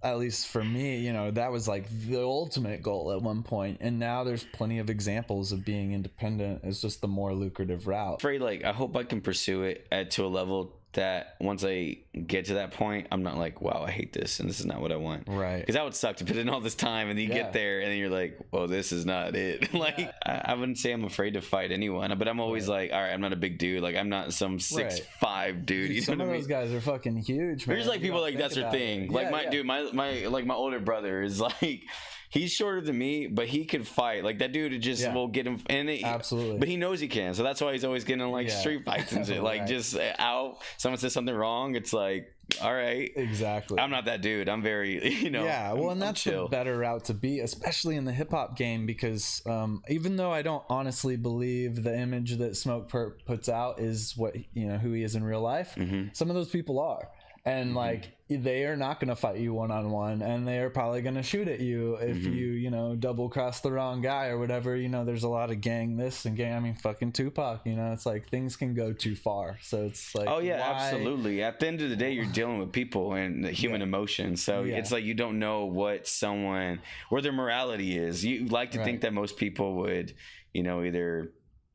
at least for me, you know, that was like the ultimate goal at one point, and now there's plenty of examples of being independent is just the more lucrative route. Afraid, like, I hope I can pursue it to a level that once I get to that point, I'm not like, wow, I hate this and this is not what I want. Right. Because that would suck to put in all this time and then you get there and then you're like, well, this is not it. Like, I wouldn't say I'm afraid to fight anyone, but I'm always like, all right, I'm not a big dude. Like, I'm not some 6'5" dude. You Some know of what those guys are fucking huge, man. There's like people like that's their thing. Like my older brother is like, he's shorter than me, but he can fight. Like that dude just will get him. Absolutely. But he knows he can, so that's why he's always getting in like street fights and shit. Like just out, someone says something wrong, it's like, all right. Exactly. I'm not that dude. I'm very, you know. Yeah, well, and that's chill. The better route to be, especially in the hip hop game, because even though I don't honestly believe the image that Smoke Perp puts out is what, you know, who he is in real life, some of those people are. And like they are not going to fight you one-on-one, and they are probably going to shoot at you if you know, double cross the wrong guy or whatever. You know, there's a lot of gang this and gang, I mean, fucking Tupac, you know, it's like things can go too far. So it's like, oh yeah, absolutely. At the end of the day, you're dealing with people and human emotion. So it's like you don't know what someone, where their morality is. You like to think that most people would, you know, either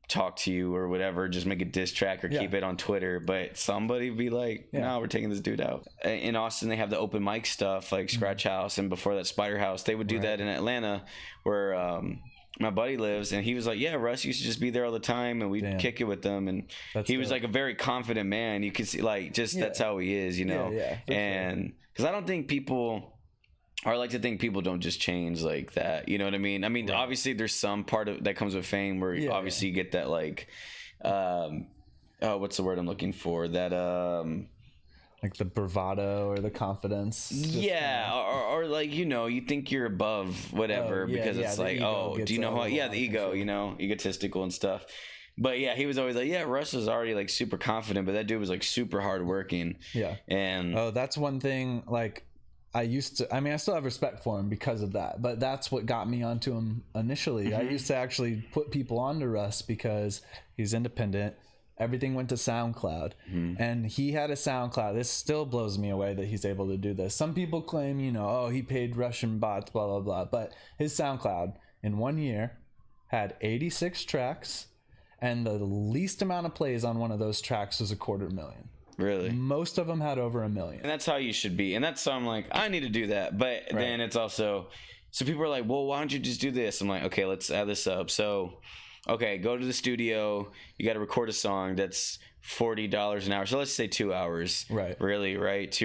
talk to you or whatever, just make a diss track or keep it on Twitter, but somebody be like, no, we're taking this dude out. In Austin, they have the open mic stuff like Scratch House, and before that Spider House. They would do that in Atlanta where my buddy lives, and he was like, yeah, Russ used to just be there all the time and we'd kick it with them, and he was like a very confident man. You could see like just that's how he is, you know. And because I don't think people, or I like to think people don't just change like that. You know what I mean? I mean, obviously there's some part of that comes with fame where obviously you get that like, what's the word I'm looking for? That, like the bravado or the confidence. Or like, you know, you think you're above whatever because it's like, oh, do you know how? Yeah, the ego, you know, egotistical and stuff. But yeah, he was always like, yeah, Russ was already like super confident, but that dude was like super hardworking. Yeah. And that's one thing, like, I still have respect for him because of that, but that's what got me onto him initially. I used to actually put people onto Russ because he's independent. Everything went to SoundCloud, and he had a SoundCloud. This still blows me away that he's able to do this. Some people claim, you know, oh, he paid Russian bots, blah, blah, blah. But his SoundCloud in 1 year had 86 tracks, and the least amount of plays on one of those tracks was 250,000. Really? Most of them had over 1 million. And that's how you should be. And that's so I'm like, I need to do that. But then it's also, so people are like, well, why don't you just do this? I'm like, okay, let's add this up. So, okay, go to the studio. You got to record a song that's $40 an hour. So let's say 2 hours. Right. Really, right?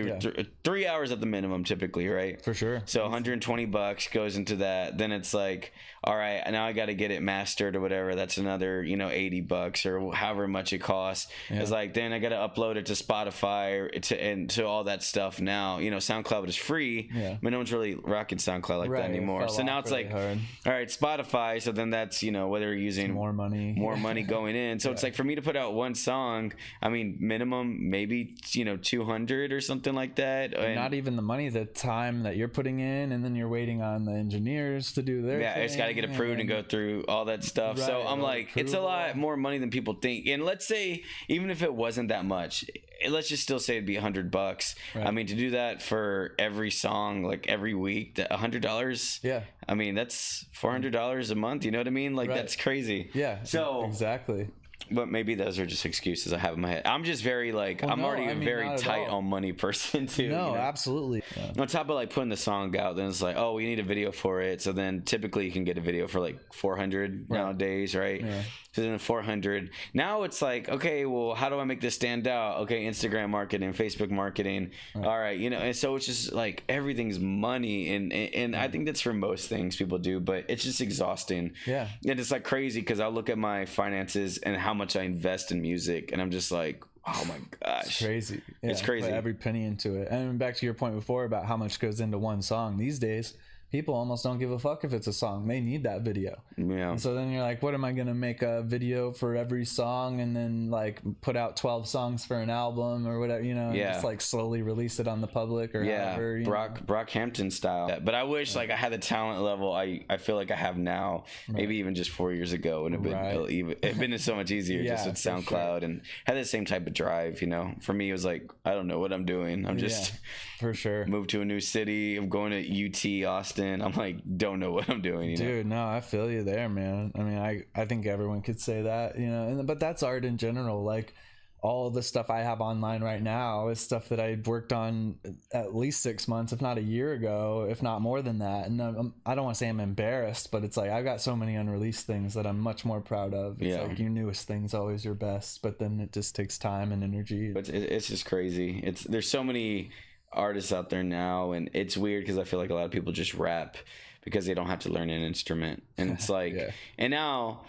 3 hours at the minimum typically, right? For sure. So $120 goes into that. Then it's like, all right, now I got to get it mastered or whatever. That's another, you know, $80 or however much it costs. It's like, then I got to upload it to Spotify and to all that stuff. Now, you know, SoundCloud is free, but no one's really rocking SoundCloud like that anymore. So now it's like, all right, Spotify. So then that's, you know, whether you're using more money going in. So it's like for me to put out one song, I mean, minimum maybe, you know, 200 or something like that. And not even the money, the time that you're putting in, and then you're waiting on the engineers to do their thing. It's got to get approved and go through all that stuff. So I'm like, it's a lot more money than people think. And let's say, even if it wasn't that much, let's just still say it'd be $100. I mean, to do that for every song, like every week, $100. Yeah. I mean, that's $400 a month. You know what I mean? Like that's crazy. Yeah. So exactly. But maybe those are just excuses I have in my head. I'm just very like, I'm already a very tight on money person too. No, absolutely. Yeah. On top of like putting the song out, then it's like, oh, we need a video for it. So then typically you can get a video for like 400 nowadays, right? Yeah. So then 400. Now it's like, okay, well, how do I make this stand out? Okay, Instagram marketing, Facebook marketing. Right. All right, and so it's just like everything's money, and I think that's for most things people do, but it's just exhausting. Yeah. And it's like crazy because I look at my finances and how much I invest in music, and I'm just like, oh my gosh, it's crazy. Yeah, it's crazy. Put every penny into it. And back to your point before about how much goes into one song these days. People almost don't give a fuck if it's a song. They need that video. Yeah. And so then you're like, what am I going to make a video for every song and then like put out 12 songs for an album or whatever, and just like slowly release it on the public or however. Brockhampton style. But I wish like I had the talent level I feel like I have now, maybe even just 4 years ago, and it'd been so much easier just with SoundCloud and had the same type of drive, For me, it was like, I don't know what I'm doing. I'm just for sure moved to a new city. I'm going to UT Austin. I'm like, don't know what I'm doing, Dude, no, I feel you there, man. I mean, I think everyone could say that, but that's art in general. Like all the stuff I have online right now is stuff that I worked on at least 6 months, if not a year ago, if not more than that. And I don't want to say I'm embarrassed, but it's like I've got so many unreleased things that I'm much more proud of. It's like your newest thing's always your best, but then it just takes time and energy. It's just crazy. There's so many artists out there now, and it's weird because I feel like a lot of people just rap because they don't have to learn an instrument, and it's like and now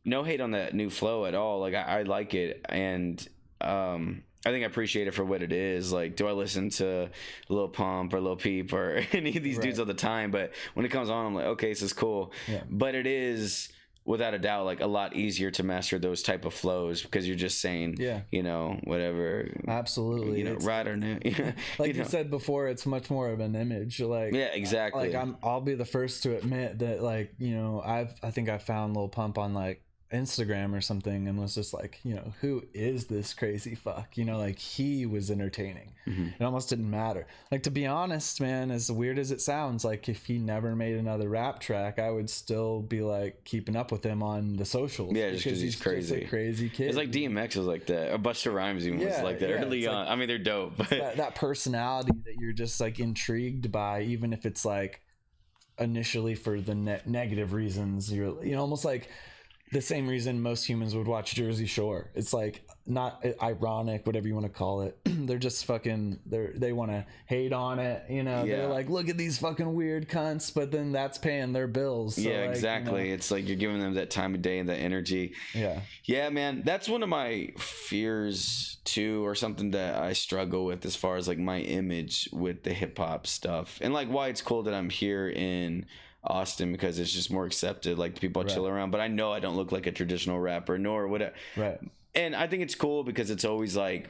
no hate on that new flow at all. Like I like it, and I think I appreciate it for what it is. Like, do I listen to Lil Pump or Lil Peep or any of these dudes all the time? But when it comes on, I'm like, okay, this is cool. But it is without a doubt like a lot easier to master those type of flows because you're just saying whatever, absolutely, right or no. Like you said before, it's much more of an image. Like exactly. Like I'll be the first to admit that like I think I found Lil Pump on like Instagram or something and was just like, who is this crazy fuck? Like he was entertaining. It almost didn't matter. Like, to be honest, man, as weird as it sounds, like if he never made another rap track, I would still be like keeping up with him on the socials. Yeah, just because he's crazy. Just a crazy kid. It's like DMX was like that, or Busta Rhymes even was like that early on. I mean, they're dope. But that personality that you're just like intrigued by, even if it's like initially for the negative reasons, you're almost like the same reason most humans would watch Jersey Shore. It's like not ironic, whatever you want to call it. They're just fucking, they want to hate on it, they're like, look at these fucking weird cunts, but then that's paying their bills. So like, exactly. It's like you're giving them that time of day and that energy. Yeah, man, that's one of my fears too, or something that I struggle with as far as like my image with the hip hop stuff, and like why it's cool that I'm here in Austin because it's just more accepted, like people chill around, but I know I don't look like a traditional rapper nor whatever, and I think it's cool because it's always like,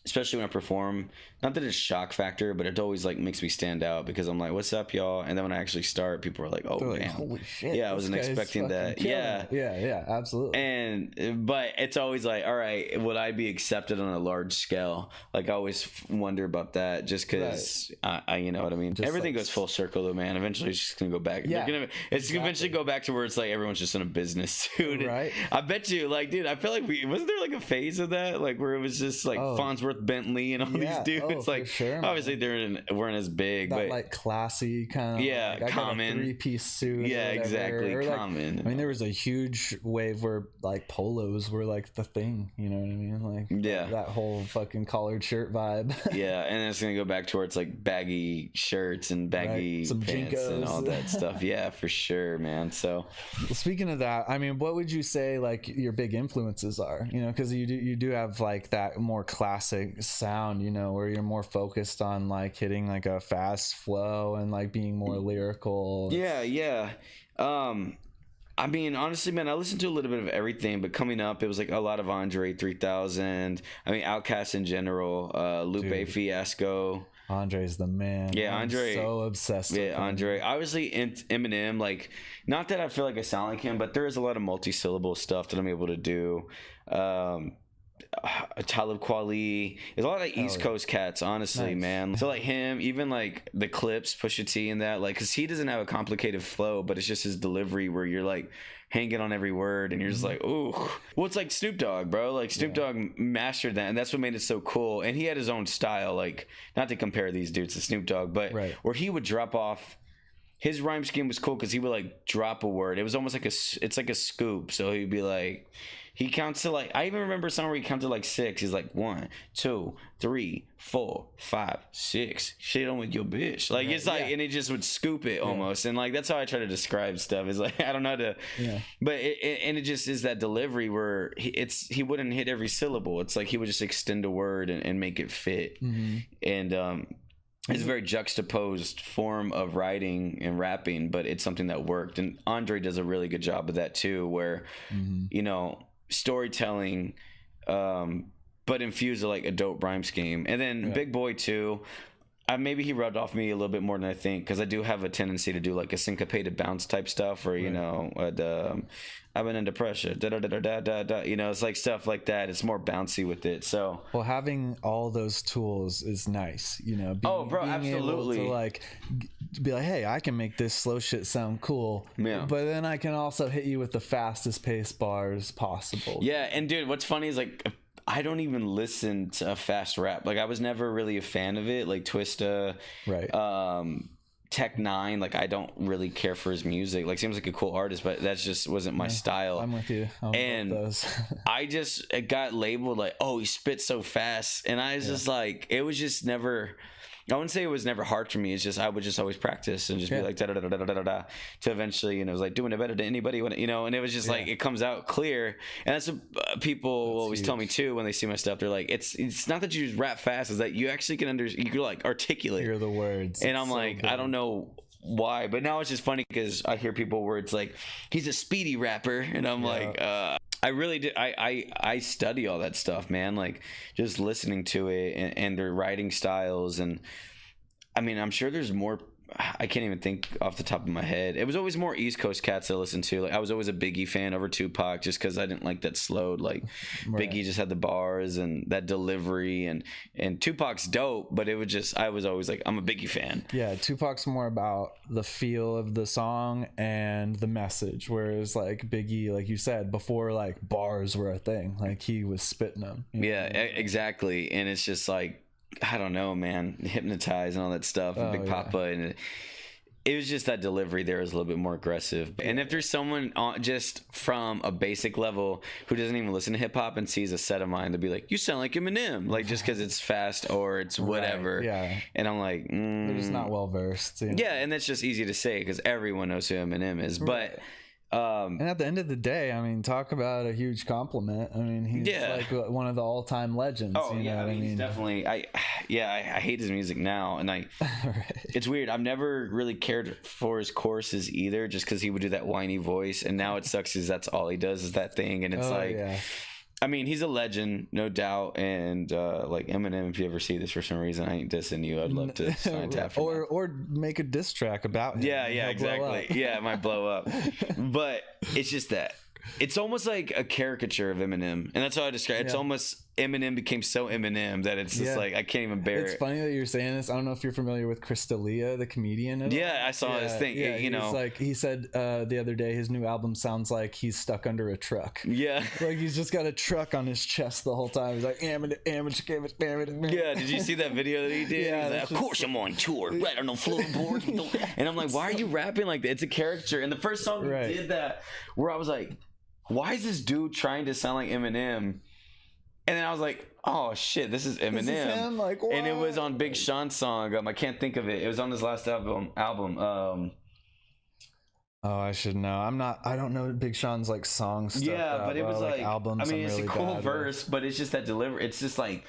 especially when I perform, not that it's shock factor, but it always like makes me stand out because I'm like, what's up, y'all? And then when I actually start, people are like, oh, damn. Like, holy shit. Yeah, I wasn't expecting that. Yeah, absolutely. But it's always like, all right, would I be accepted on a large scale? Like, I always wonder about that just because, I you know what I mean? Just everything goes full circle though, man. Eventually it's just going to go back. It's eventually go back to where it's like everyone's just in a business, dude. Right. I bet you, like, dude, I feel like wasn't there like a phase of that? Like, where it was just like Farnsworth Bentley and all these dudes. It's like, sure, obviously they weren't as big, but like classy kind of like, Common 3-piece suit. Yeah, exactly. Or Common. Like, I mean, there was a huge wave where like polos were like the thing. You know what I mean? Like that whole fucking collared shirt vibe. Yeah, and then it's gonna go back to where it's like baggy shirts and baggy some pants Jinkos and all that stuff. Yeah, for sure, man. So, well, speaking of that, I mean, what would you say like your big influences are? Because you do have like that more classic sound. Where you're more focused on like hitting like a fast flow and like being more lyrical. Yeah. I mean, honestly, man, I listened to a little bit of everything, but coming up, it was like a lot of Andre 3000. I mean, Outkast in general, Lupe Fiasco. Andre's the man. Yeah, Andre. I'm so obsessed with him. Andre. Obviously, Eminem, like, not that I feel like I sound like him, but there is a lot of multi-syllable stuff that I'm able to do. Talib Kweli. There's a lot of East Coast cats, honestly, man. So like him, even like the Clips, Pusha T, and that, like, because he doesn't have a complicated flow, but it's just his delivery where you're like hanging on every word, and you're just like, ooh. Well, it's like Snoop Dogg, bro. Like Snoop Dogg mastered that, and that's what made it so cool. And he had his own style, like, not to compare these dudes to Snoop Dogg, but where he would drop off. His rhyme scheme was cool because he would like drop a word. It was almost like it's like a scoop. So he'd be like, he counts to like, I even remember a song where he counted like 6. He's like 1, 2, 3, 4, 5, 6. Shit on with your bitch. Like it's like, and it just would scoop it almost. And like that's how I try to describe stuff. Is like I don't know how to, but it just is that delivery where he wouldn't hit every syllable. It's like he would just extend a word and make it fit. And it's a very juxtaposed form of writing and rapping, but it's something that worked. And Andre does a really good job of that too, where you know, storytelling, but infused with like a dope rhyme scheme. And then Big Boy too. Maybe he rubbed off me a little bit more than I think, because I do have a tendency to do like a syncopated bounce type stuff, where you know, I've been under pressure, da da da da da da. You know, it's like stuff like that. It's more bouncy with it. So well, having all those tools is nice. You know, being absolutely. able to like be like, hey, I can make this slow shit sound cool. Yeah. But then I can also hit you with the fastest pace bars possible. Yeah, and dude, what's funny is like, I don't even listen to fast rap. Like I was never really a fan of it. Like Twista, Tech Nine. Like I don't really care for his music. Like seems like a cool artist, but that just wasn't my style. I'm with you. And those. It got labeled like, oh, he spit so fast, and I was just like, it was just never. I wouldn't say it was never hard for me. It's just I would just always practice and just be like da da da da da da da to eventually, you know, it was like doing it better than anybody when, you know, and it was just like it comes out clear. And that's what people always tell me too when they see my stuff. They're like, it's not that you just rap fast, is that you actually can you can like articulate. Hear the words. And I'm like, I don't know why, but now it's just funny because I hear people where it's like, he's a speedy rapper, and I'm like, I really did. I study all that stuff, man. Like just listening to it and their writing styles, and I mean, I'm sure there's more. I can't even think off the top of my head. It was always more East Coast cats I listened to. Like I was always a Biggie fan over Tupac, just because I didn't like that slowed. Like Biggie just had the bars and that delivery, and Tupac's dope, but it was just, I was always like, I'm a Biggie fan. Yeah, Tupac's more about the feel of the song and the message, whereas like Biggie, like you said before, like bars were a thing. Like he was spitting them. Yeah, exactly. And it's just like, I don't know, man, Hypnotize and all that stuff, and Big Papa, and it was just that delivery there was a little bit more aggressive. And if there's someone just from a basic level who doesn't even listen to hip hop and sees a set of mine, they'll be like, you sound like Eminem, like just because it's fast or it's whatever. And I'm like, they're just not well versed. You know? Yeah, and that's just easy to say because everyone knows who Eminem is, but and at the end of the day, I mean, talk about a huge compliment. I mean, he's like one of the all-time legends. Oh, you know what I mean? He's definitely. I hate his music now, and it's weird. I've never really cared for his choruses either, just because he would do that whiny voice, and now it sucks because that's all he does is that thing, and it's I mean, he's a legend, no doubt, and like Eminem, if you ever see this for some reason, I ain't dissing you. I'd love to sign tap for or make a diss track about him. Yeah, exactly. Yeah, it might blow up. But it's just that. It's almost like a caricature of Eminem, and that's how I describe it. It's almost Eminem became so Eminem that it's just like I can't even bear it. It's funny that you're saying this. I don't know if you're familiar with Chris D'Elia, the comedian. I saw his thing. Yeah, you know, like he said the other day, his new album sounds like he's stuck under a truck. Yeah, like he's just got a truck on his chest the whole time. He's like, yeah. Did you see that video that he did? Yeah, like, of course I'm on tour, right on the floorboard. And I'm like, why are you rapping like that? It's a caricature. And the first song he did that, where I was like, why is this dude trying to sound like Eminem? And then I was like, oh shit, this is Eminem. This is him? Like, what? And it was on Big Sean's song. I can't think of it. It was on his last album. Oh, I should know. I don't know Big Sean's like song stuff. Yeah, but it was like albums. I mean, it's really a cool verse, but it's just that delivery. It's just like,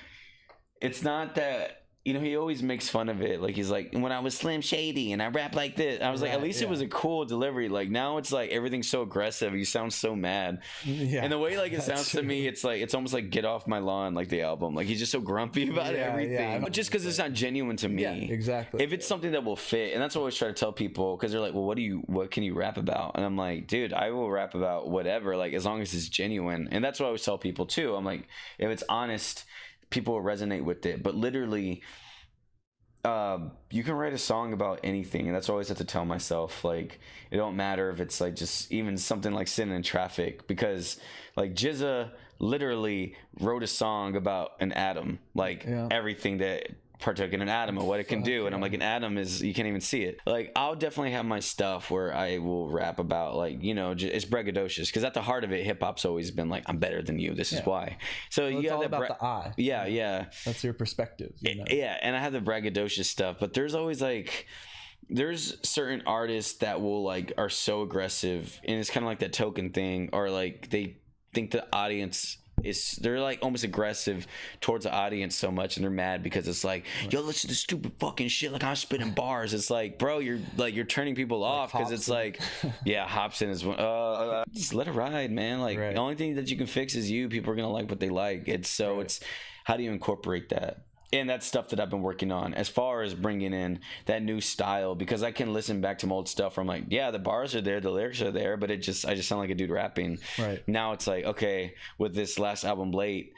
it's not that you know, he always makes fun of it. Like, he's like, when I was Slim Shady and I rap like this. I was like, at least it was a cool delivery. Like, now it's like everything's so aggressive. You sound so mad. Yeah, and the way like it sounds to me, it's like, it's almost like Get Off My Lawn, like the album. Like, he's just so grumpy about everything. But just because it's not genuine to me. Yeah, exactly. If it's something that will fit, and that's what I always try to tell people, because they're like, well, what can you rap about? And I'm like, dude, I will rap about whatever, like, as long as it's genuine. And that's what I always tell people too. I'm like, if it's honest, people will resonate with it. But literally, you can write a song about anything, and that's what I always have to tell myself. Like, it don't matter if it's like just even something like sitting in traffic, because like Jizza literally wrote a song about an atom, like everything that partook in an atom and what it can do. And I'm like, an atom is, you can't even see it. Like, I'll definitely have my stuff where I will rap about, like, you know, it's braggadocious, because at the heart of it, hip-hop's always been like, I'm better than you, this is why. So well, you got all about the I. Yeah that's your perspective, you know? Yeah, and I have the braggadocious stuff, but there's always like, there's certain artists that will like, are so aggressive, and it's kind of like that token thing, or like they think the audience they're like almost aggressive towards the audience so much, and they're mad because it's like, yo, listen to stupid fucking shit, like I'm spitting bars. It's like, bro, you're turning people off, because it's like, yeah, Hobson is one. Just let it ride, man. Like, the only thing that you can fix is you. People are gonna like what they like. It's how do you incorporate that? And that's stuff that I've been working on as far as bringing in that new style, because I can listen back to my old stuff where I'm like, yeah, the bars are there, the lyrics are there, but I just sound like a dude rapping. Right. Now it's like, okay, with this last album, Late,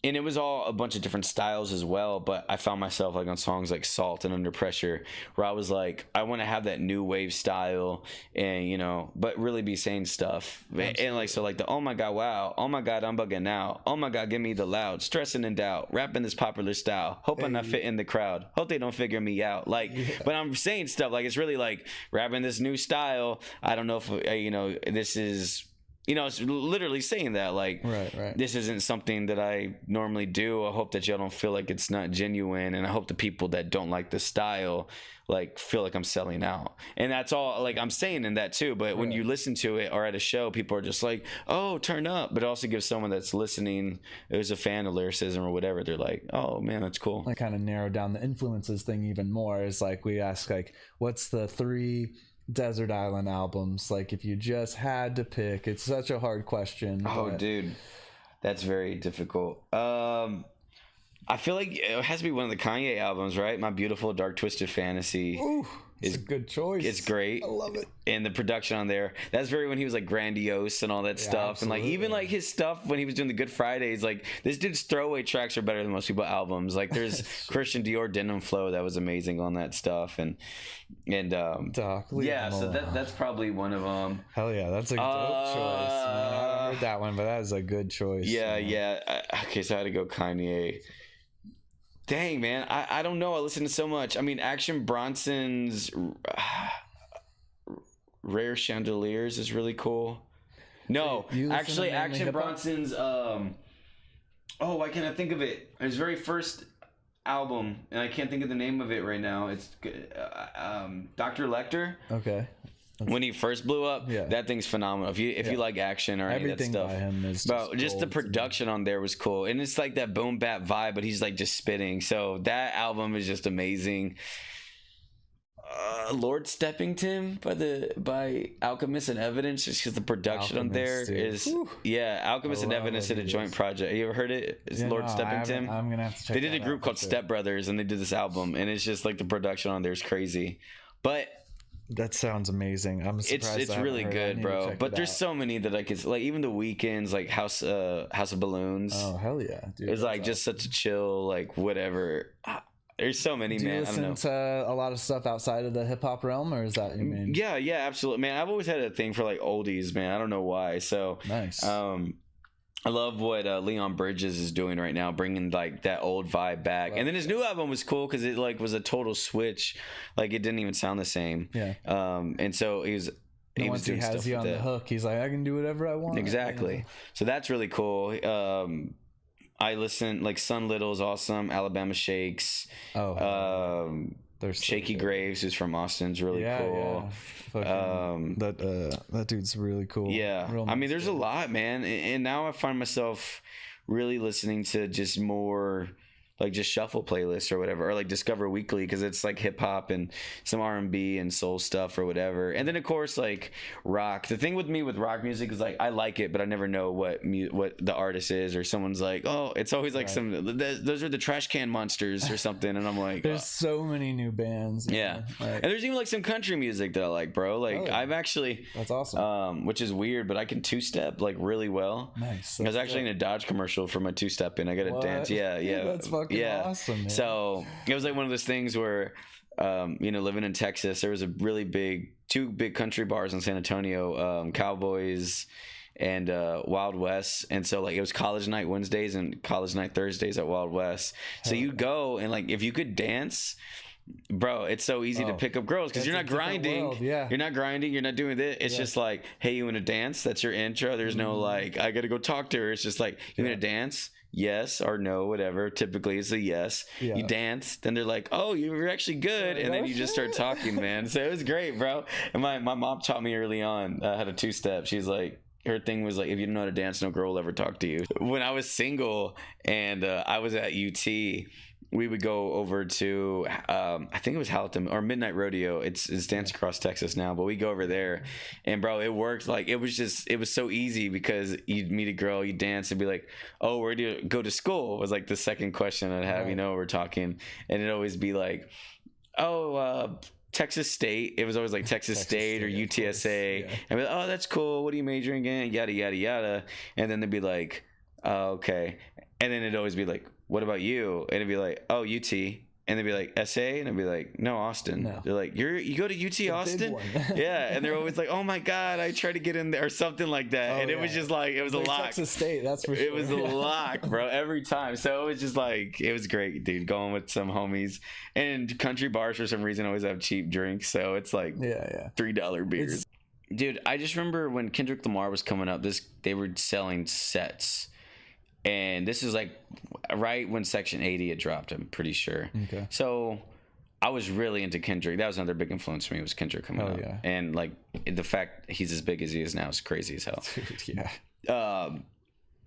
and it was all a bunch of different styles as well, but I found myself like on songs like Salt and Under Pressure, where I was like, I want to have that new wave style, and you know, but really be saying stuff. Absolutely. And like, so like the, oh my god, wow, oh my god, I'm bugging out, oh my god, give me the loud, stressing in doubt, rapping this popular style, hope I'm not fit in the crowd, hope they don't figure me out. Like, but I'm saying stuff like, it's really like rapping this new style. I don't know if you know, this is, you know, it's literally saying that, like, right. This isn't something that I normally do. I hope that y'all don't feel like it's not genuine, and I hope the people that don't like the style like feel like I'm selling out. And that's all, like, I'm saying in that too. But when you listen to it or at a show, people are just like, oh, turn up. But it also gives someone that's listening, who's a fan of lyricism or whatever, they're like, oh man, that's cool. I kind of narrow down the influences thing even more. Is like, we ask like, what's the 3 Desert Island albums, like, if you just had to pick? It's such a hard question. Oh, dude, that's very difficult. I feel like it has to be one of the Kanye albums, right? My Beautiful Dark Twisted Fantasy. Ooh, it's a good choice. It's great. I love it. And the production on there, that's very when he was like grandiose and all that stuff. Absolutely. And like, even like his stuff when he was doing the Good Fridays, like, this dude's throwaway tracks are better than most people's albums. Like, there's Christian Dior Denim Flow that was amazing on that stuff. And Doc, yeah, so that's probably one of them. Hell yeah, that's a dope choice, man. I haven't heard that one, but that is a good choice. Yeah. Okay, so I had to go Kanye. Dang, man, I don't know. I listen to so much. I mean, Action Bronson's Rare Chandeliers is really cool. No, actually, Action Bronson's why can't I think of it? His very first album, and I can't think of the name of it right now. It's Dr. Lecter. Okay. When he first blew up, that thing's phenomenal. If you like Action or any of that stuff, by him is just the production on there was cool, and it's like that boom bap vibe, but he's like just spitting. So that album is just amazing. Lord Steppington by Alchemist and Evidence, just because the production on there is Alchemist and Evidence did a joint project. You ever heard it? It's Lord Steppington. I'm gonna have to check. They did a group called Step Brothers, and they did this album, and it's just like the production on there is crazy, but. That sounds amazing. I'm surprised. It's really good, bro. But there's so many that I could, like, even the Weekends, like House of Balloons. Oh hell yeah, dude! It's like just such a chill, like, whatever. There's so many, man. Do you listen to a lot of stuff outside of the hip hop realm, or is that your main? Yeah, absolutely, man. I've always had a thing for like oldies, man. I don't know why. So nice. I love what Leon Bridges is doing right now, bringing like that old vibe back. And then his new album was cool because it like was a total switch. Like, it didn't even sound the same. Yeah. And so he was doing has you on the hook, he's like, I can do whatever I want. Exactly. You know? So that's really cool. I listen, like, Sun Little is awesome. Alabama Shakes. There's Shaky Graves, who's from Austin, is really cool. That dude's really cool. Yeah, I mean, there's a lot, man, and now I find myself really listening to just more like just shuffle playlists or whatever, or like Discover Weekly, because it's like hip hop and some R&B and soul stuff or whatever. And then of course like rock. The thing with me with rock music is like I like it, but I never know what the artist is, or someone's like, oh, it's always like those are the Trash Can Monsters or something, and I'm like, there's so many new bands. Yeah, and there's even like some country music that I like, bro. Like I've actually, that's awesome. Which is weird, but I can two-step like really well. Nice. I was actually in a Dodge commercial for my two-stepping. I got to dance. Yeah. That's fucking awesome, man. So it was like one of those things where, living in Texas, there was a really two big country bars in San Antonio, Cowboys and Wild West. And so like it was college night Wednesdays and college night Thursdays at Wild West. So you go and like if you could dance, bro, it's so easy to pick up girls because you're not grinding. You're not grinding. You're not doing this. It's just like, hey, you want to dance? That's your intro. There's no like, I got to go talk to her. It's just like, you want to dance? Yes or no, whatever. Typically it's a yes. You dance, then they're like, oh, you're actually good, and then you just start talking, man. So it was great, bro. And my mom taught me early on how to two-step. She's like, her thing was like, if you don't know how to dance, no girl will ever talk to you. When I was single and I was at UT, we would go over to I think it was Houghton or Midnight Rodeo. It's Dance Across Texas now, but we go over there, and bro, it worked. Like it was so easy because you'd meet a girl, you dance, and be like, oh, where do you go to school? Was like the second question I'd have. We're talking, and it'd always be like, oh, Texas State. It was always like Texas State or UTSA. And be like, oh, that's cool. What are you majoring in? Yada yada yada. And then they'd be like, oh, okay. And then it'd always be like, what about you? And it'd be like, oh, UT. And they'd be like, SA? And I'd be like, no, Austin. No. They're like, you go to UT Austin? Yeah. And they're always like, oh my God, I tried to get in there or something like that. And it was just like, it was a lock. Texas State, that's for sure. It was a lock, bro, every time. So it was just like, it was great, dude, going with some homies. And country bars, for some reason, always have cheap drinks. So it's like $3 beers. Dude, I just remember when Kendrick Lamar was coming up, they were selling sets. And this is like right when Section 80 had dropped, I'm pretty sure. Okay. So I was really into Kendrick. That was another big influence for me, was Kendrick coming up. Yeah. And like the fact he's as big as he is now is crazy as hell. Dude, yeah.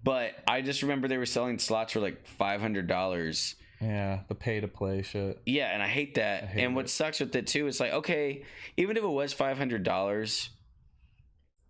But I just remember they were selling slots for like $500. Yeah, the pay to play shit. Yeah, and I hate that. And what sucks with it too is like, okay, even if it was $500,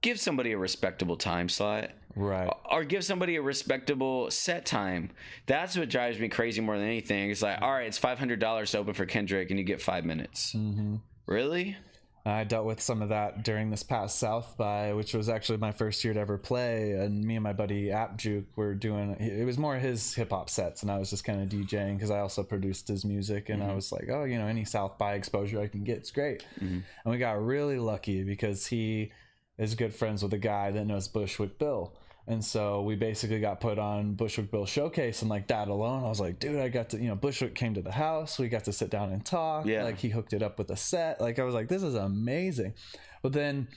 give somebody a respectable time slot. Right. Or give somebody a respectable set time. That's what drives me crazy more than anything. It's like, all right, it's $500 to open for Kendrick and you get 5 minutes. Mm-hmm. Really? I dealt with some of that during this past South by, which was actually my first year to ever play. And me and my buddy App Juke were doing, it was more his hip hop sets. And I was just kind of DJing because I also produced his music. And I was like, oh, any South by exposure I can get, it's great. Mm-hmm. And we got really lucky because he is good friends with a guy that knows Bushwick Bill. And so we basically got put on Bushwick Bill Showcase, and like that alone, I was like, dude, I got to, Bushwick came to the house. We got to sit down and talk. Yeah. Like he hooked it up with a set. Like I was like, this is amazing. But then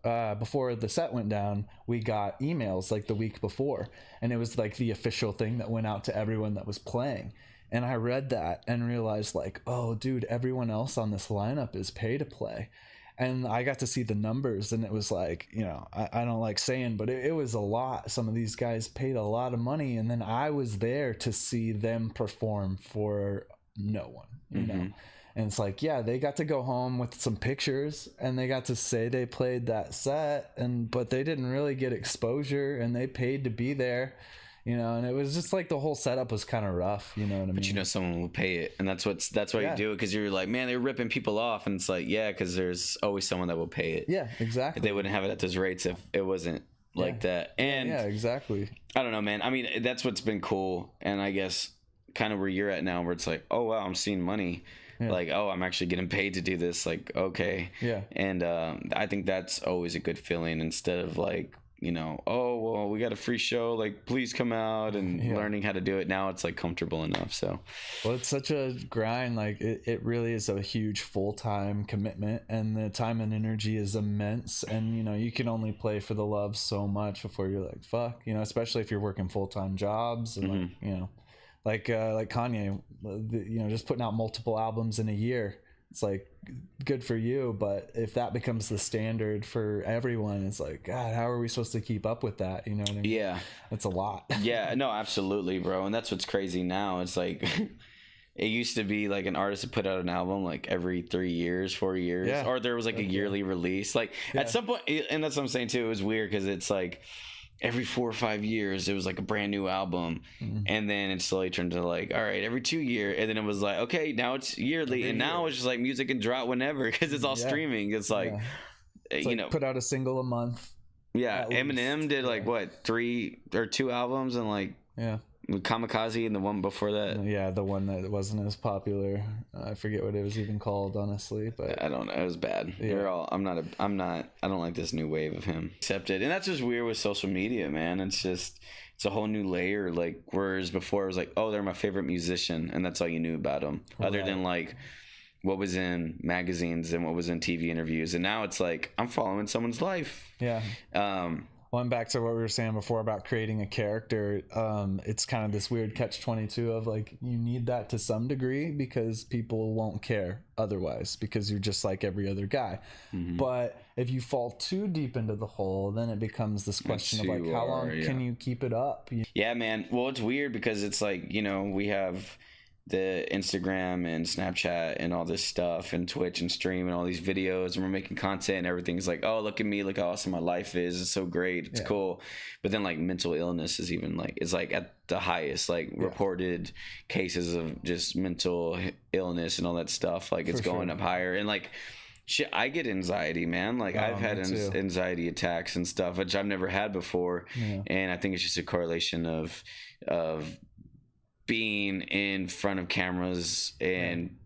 before the set went down, we got emails like the week before, and it was like the official thing that went out to everyone that was playing. And I read that and realized like, oh, dude, everyone else on this lineup is pay to play. And I got to see the numbers, and it was like, I don't like saying, but it was a lot. Some of these guys paid a lot of money, and then I was there to see them perform for no one, you know? And it's like, yeah, they got to go home with some pictures, and they got to say they played that set, but they didn't really get exposure, and they paid to be there. And it was just like the whole setup was kind of rough, you know what I mean? But someone will pay it, and that's why you do it, because you're like, man, they're ripping people off, and it's like, yeah, because there's always someone that will pay it. Yeah, exactly. They wouldn't have it at those rates if it wasn't like that. And yeah, exactly. I don't know, man. I mean, that's what's been cool, and I guess kind of where you're at now, where it's like, oh wow, I'm seeing money. Yeah. Like, oh, I'm actually getting paid to do this. Like, okay. Yeah. And I think that's always a good feeling, instead of like, oh, well, we got a free show, like, please come out, and learning how to do it. Now it's like comfortable enough. So, well, it's such a grind. Like it really is a huge full-time commitment, and the time and energy is immense. And, you can only play for the love so much before you're like, fuck, especially if you're working full-time jobs and like Kanye, just putting out multiple albums in a year. It's like, good for you, but if that becomes the standard for everyone, it's like, God, how are we supposed to keep up with that? You know what I mean? Yeah, that's a lot. Yeah, no, absolutely, bro. And that's what's crazy now. It's like it used to be like an artist would put out an album like every 3 years, 4 years, Yeah. or there was like a yearly release. Like at some point, and that's what I'm saying too. It was weird because it's like every 4 or 5 years it was like a brand new album, and then it slowly turned to like, all right, every 2 years, and then it was like, okay, now it's yearly, and now it's just like music can drop whenever because it's all streaming. It's like, it's you like know, put out a single a month. Yeah, Eminem did like what, 3 or 2 albums, and like Kamikaze and the one before that. Yeah, the one that wasn't as popular. I forget what it was even called, honestly, but I don't know. It was bad. They're all. I don't like this new wave of him. Accepted, and that's just weird with social media, man. It's a whole new layer. Like whereas before it was like, oh, they're my favorite musician, and that's all you knew about them, other than like what was in magazines and what was in TV interviews. And now it's like I'm following someone's life. Yeah. Well, and back to what we were saying before about creating a character, it's kind of this weird catch-22 of like, you need that to some degree because people won't care otherwise because you're just like every other guy. But if you fall too deep into the hole, then it becomes this question of like, how long can you keep it up? Yeah, man. Well, it's weird because it's like, you know, we have the Instagram and Snapchat and all this stuff and Twitch and stream and all these videos, and we're making content and everything's like, oh, look at me, look how awesome my life is, it's so great, it's cool. But then like mental illness is even like, it's like at the highest, like reported cases of just mental illness and all that stuff, like it's going up higher. And like shit, I get anxiety, man. Like I've had anxiety attacks and stuff, which I've never had before. And I think it's just a correlation of being in front of cameras and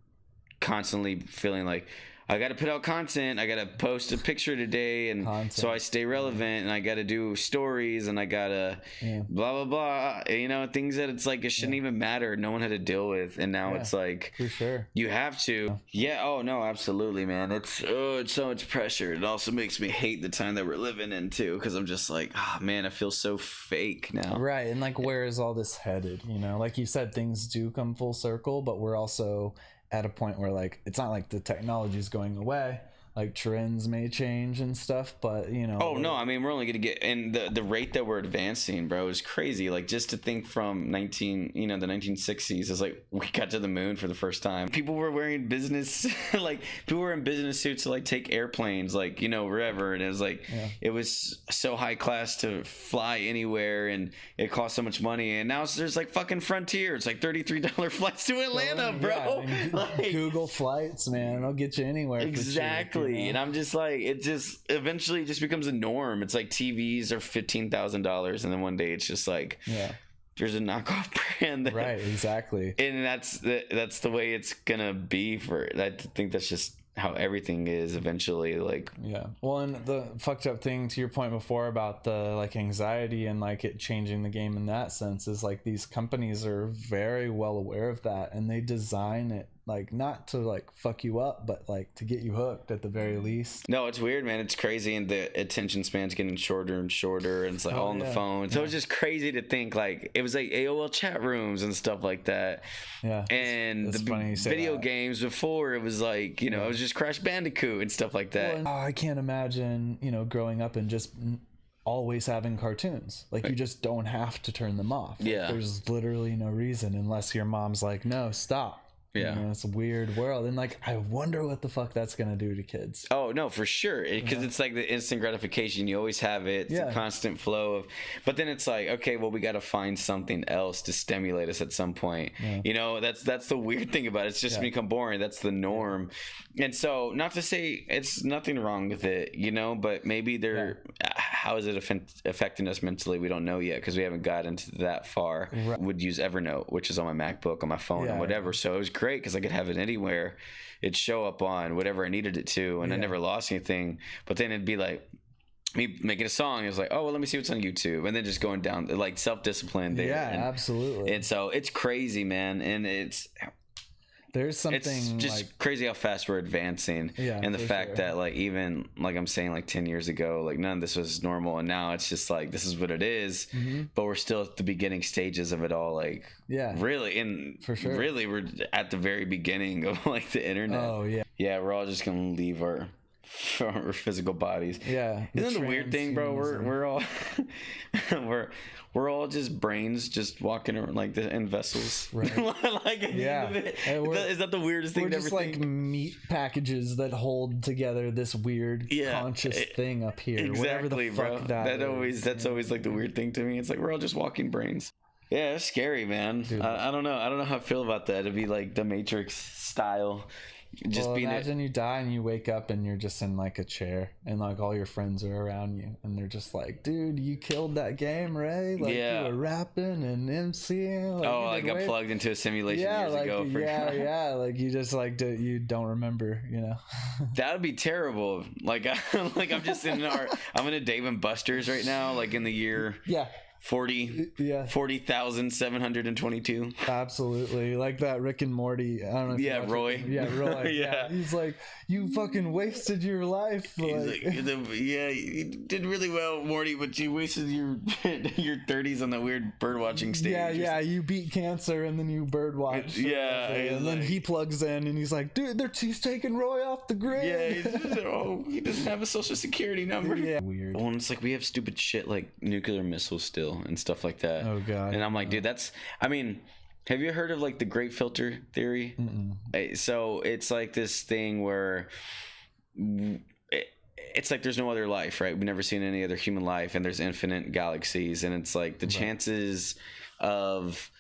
constantly feeling like I got to put out content, I got to post a picture today, and so I stay relevant, and I got to do stories, and I got to blah blah blah, you know, things that it's like it shouldn't even matter, no one had to deal with, and now it's like for sure you have to. Oh no, absolutely, man. It's so much pressure. It also makes me hate the time that we're living in too, because I'm just like, oh man, I feel so fake now. Right. And like, where is all this headed? You know, like you said, things do come full circle, but we're also at a point where like it's not like the technology is going away. Like trends may change and stuff, but you know. Oh no, I mean we're only gonna get, and the rate that we're advancing, bro, is crazy. Like just to think from the 1960s, is like we got to the moon for the first time. People were wearing business like people were in business suits to like take airplanes, like, you know, wherever, and it was like it was so high class to fly anywhere, and it cost so much money. And now there's like fucking Frontier. It's like $33 flights to Atlanta, bro. Like, Google Flights, man, it'll get you anywhere. Exactly. And I'm just like, it just eventually just becomes a norm. It's like TVs are $15,000, and then one day it's just like, there's a knockoff brand there. Right, exactly. And that's the way it's gonna be for. I think that's just how everything is eventually. Like, well, and the fucked up thing to your point before about the like anxiety and like it changing the game in that sense is like these companies are very well aware of that, and they design it like not to like fuck you up, but like to get you hooked at the very least. No, it's weird, man. It's crazy, and the attention span's getting shorter and shorter, and it's like all on the phone. So it's just crazy to think like it was like AOL chat rooms and stuff like that. And the video games before, it was like, you know, it was just Crash Bandicoot and stuff like that. Well, I can't imagine, you know, growing up and just always having cartoons. Like you just don't have to turn them off. There's literally no reason unless your mom's like, no, stop. You know, it's a weird world, and like I wonder what the fuck that's gonna do to kids. Oh no, for sure, because it's like the instant gratification. You always have it. It's a constant flow of, but then it's like, okay, well, we got to find something else to stimulate us at some point. You know, that's the weird thing about it. It's just become boring. That's the norm. And so, not to say it's nothing wrong with it, you know, but maybe how is it affecting us mentally? We don't know yet because we haven't gotten to that far. Would use Evernote, which is on my MacBook, on my phone, and whatever. So it was great because I could have it anywhere. It'd show up on whatever I needed it to, and I never lost anything. But then it'd be like me making a song. It's like, oh, well, let me see what's on YouTube, and then just going down like self-discipline there. Absolutely. And so it's crazy, man, and it's There's something it's just like, crazy how fast we're advancing, and the fact that like even like I'm saying like 10 years ago, like none of this was normal, and now it's just like this is what it is. But we're still at the beginning stages of it all, like really, and for sure, really we're at the very beginning of like the internet. Oh yeah, we're all just gonna leave our physical bodies. Yeah, isn't that the weird thing, bro? We're all we're all just brains just walking around like in vessels, right? Like, is that the weirdest thing? We're just like meat packages that hold together this weird conscious thing up here. Exactly, the fuck bro. That's always like the weird thing to me. It's like we're all just walking brains. Yeah, it's scary, man. Dude, I don't know how I feel about that. It'd be like the Matrix style. Just imagine you die and you wake up and you're just in like a chair and like all your friends are around you and they're just like, dude, you killed that game, Ray. Like you were rapping and MCing. Like, I got plugged into a simulation years ago. Like you just like you don't remember, you know. That would be terrible. Like I'm just I'm in a Dave and Buster's right now, like in the year 40,722. Absolutely, like that Rick and Morty. I don't know. Roy. Roy. Yeah, he's like, you fucking wasted your life. Like, you did really well, Morty, but you wasted your 30s on that weird bird watching stage. You beat cancer and then you bird watch. And then he plugs in and he's like, dude, he's taking Roy off the grid. He doesn't have a social security number. Weird. Well, and it's like we have stupid shit like nuclear missiles still and stuff like that. Oh god. And I'm like, dude, have you heard of like the great filter theory? So it's like this thing where it's like there's no other life, right? We've never seen any other human life, and there's infinite galaxies, and it's like the chances of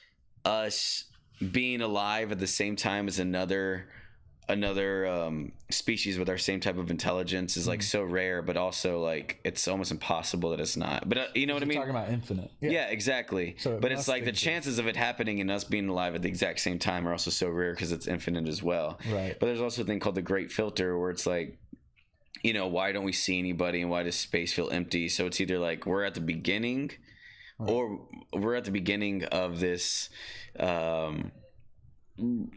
us being alive at the same time as another species with our same type of intelligence is like so rare, but also like it's almost impossible that it's not. But you know what I mean? Talking about infinite. Yeah, exactly. So but it's like the chances of it happening and us being alive at the exact same time are also so rare because it's infinite as well. Right. But there's also a thing called the great filter where it's like, you know, why don't we see anybody and why does space feel empty? So it's either like we're at the beginning or we're at the beginning of this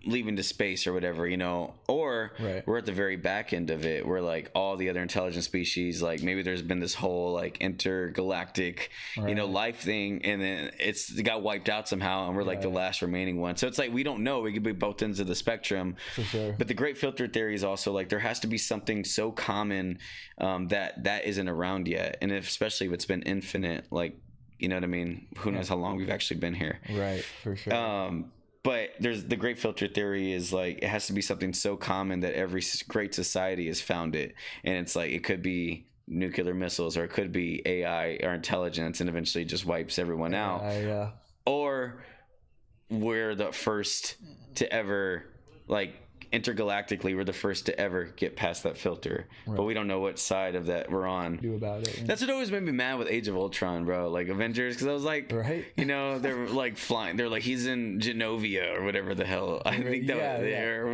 leaving to space or whatever, you know, or we're at the very back end of it where like all the other intelligent species, like maybe there's been this whole like intergalactic you know, life thing, and then it got wiped out somehow and we're like the last remaining one. So it's like we don't know, we could be both ends of the spectrum. For sure. But the great filter theory is also like there has to be something so common that isn't around yet, and especially if it's been infinite, like, you know what I mean, who knows how long we've actually been here. Right. For sure. But there's the great filter theory is like it has to be something so common that every great society has found it, and it's like it could be nuclear missiles or it could be AI or intelligence, and eventually just wipes everyone out. Or we're the first to ever, like intergalactically, we're the first to ever get past that filter, but we don't know what side of that we're on. Do about it. That's what always made me mad with Age of Ultron, bro. Like Avengers, because I was like, you know, they're like flying. They're like, he's in Genovia or whatever the hell. I think that was there.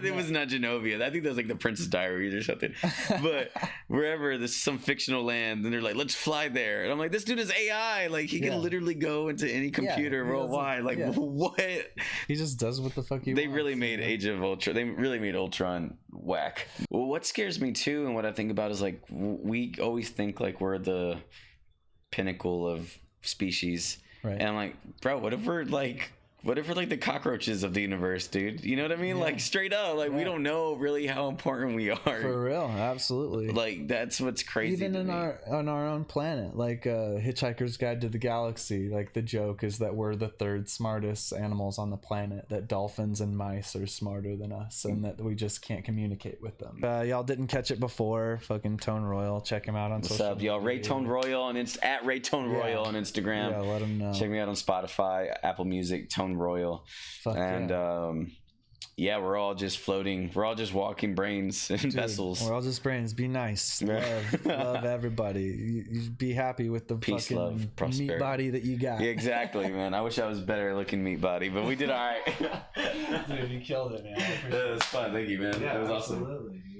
It was not Genovia. I think that was like the Princess Diaries or something. But wherever, there's some fictional land, and they're like, let's fly there. And I'm like, this dude is AI. Like he can literally go into any computer worldwide. Like what? He just does what the fuck he wants. They really made Age of Ultron. They really made Ultron whack. Well, what scares me too, and what I think about is like we always think like we're the pinnacle of species, and I'm like, bro, what if we're like the cockroaches of the universe, dude? You know what I mean? Like straight up, like we don't know really how important we are. For real, absolutely. Like that's what's crazy. Even on our own planet, like Hitchhiker's Guide to the Galaxy, like the joke is that we're the third smartest animals on the planet. That dolphins and mice are smarter than us, and that we just can't communicate with them. Y'all didn't catch it before? Fucking Tone Royal, check him out on social media. What's up, y'all? Ray Tone Royal on at Ray Tone Royal on Instagram. Yeah, let him know. Check me out on Spotify, Apple Music, Tone Royal. And we're all just floating, we're all just walking brains in vessels. We're all just brains. Be nice, love everybody. You be happy with the peace, fucking love, prosperity. Meat body that you got. Yeah, exactly, man. I wish I was better looking meat body, but we did all right. Dude, you killed it, man. It was fun. Thank you, man. Yeah, that was absolutely. Awesome.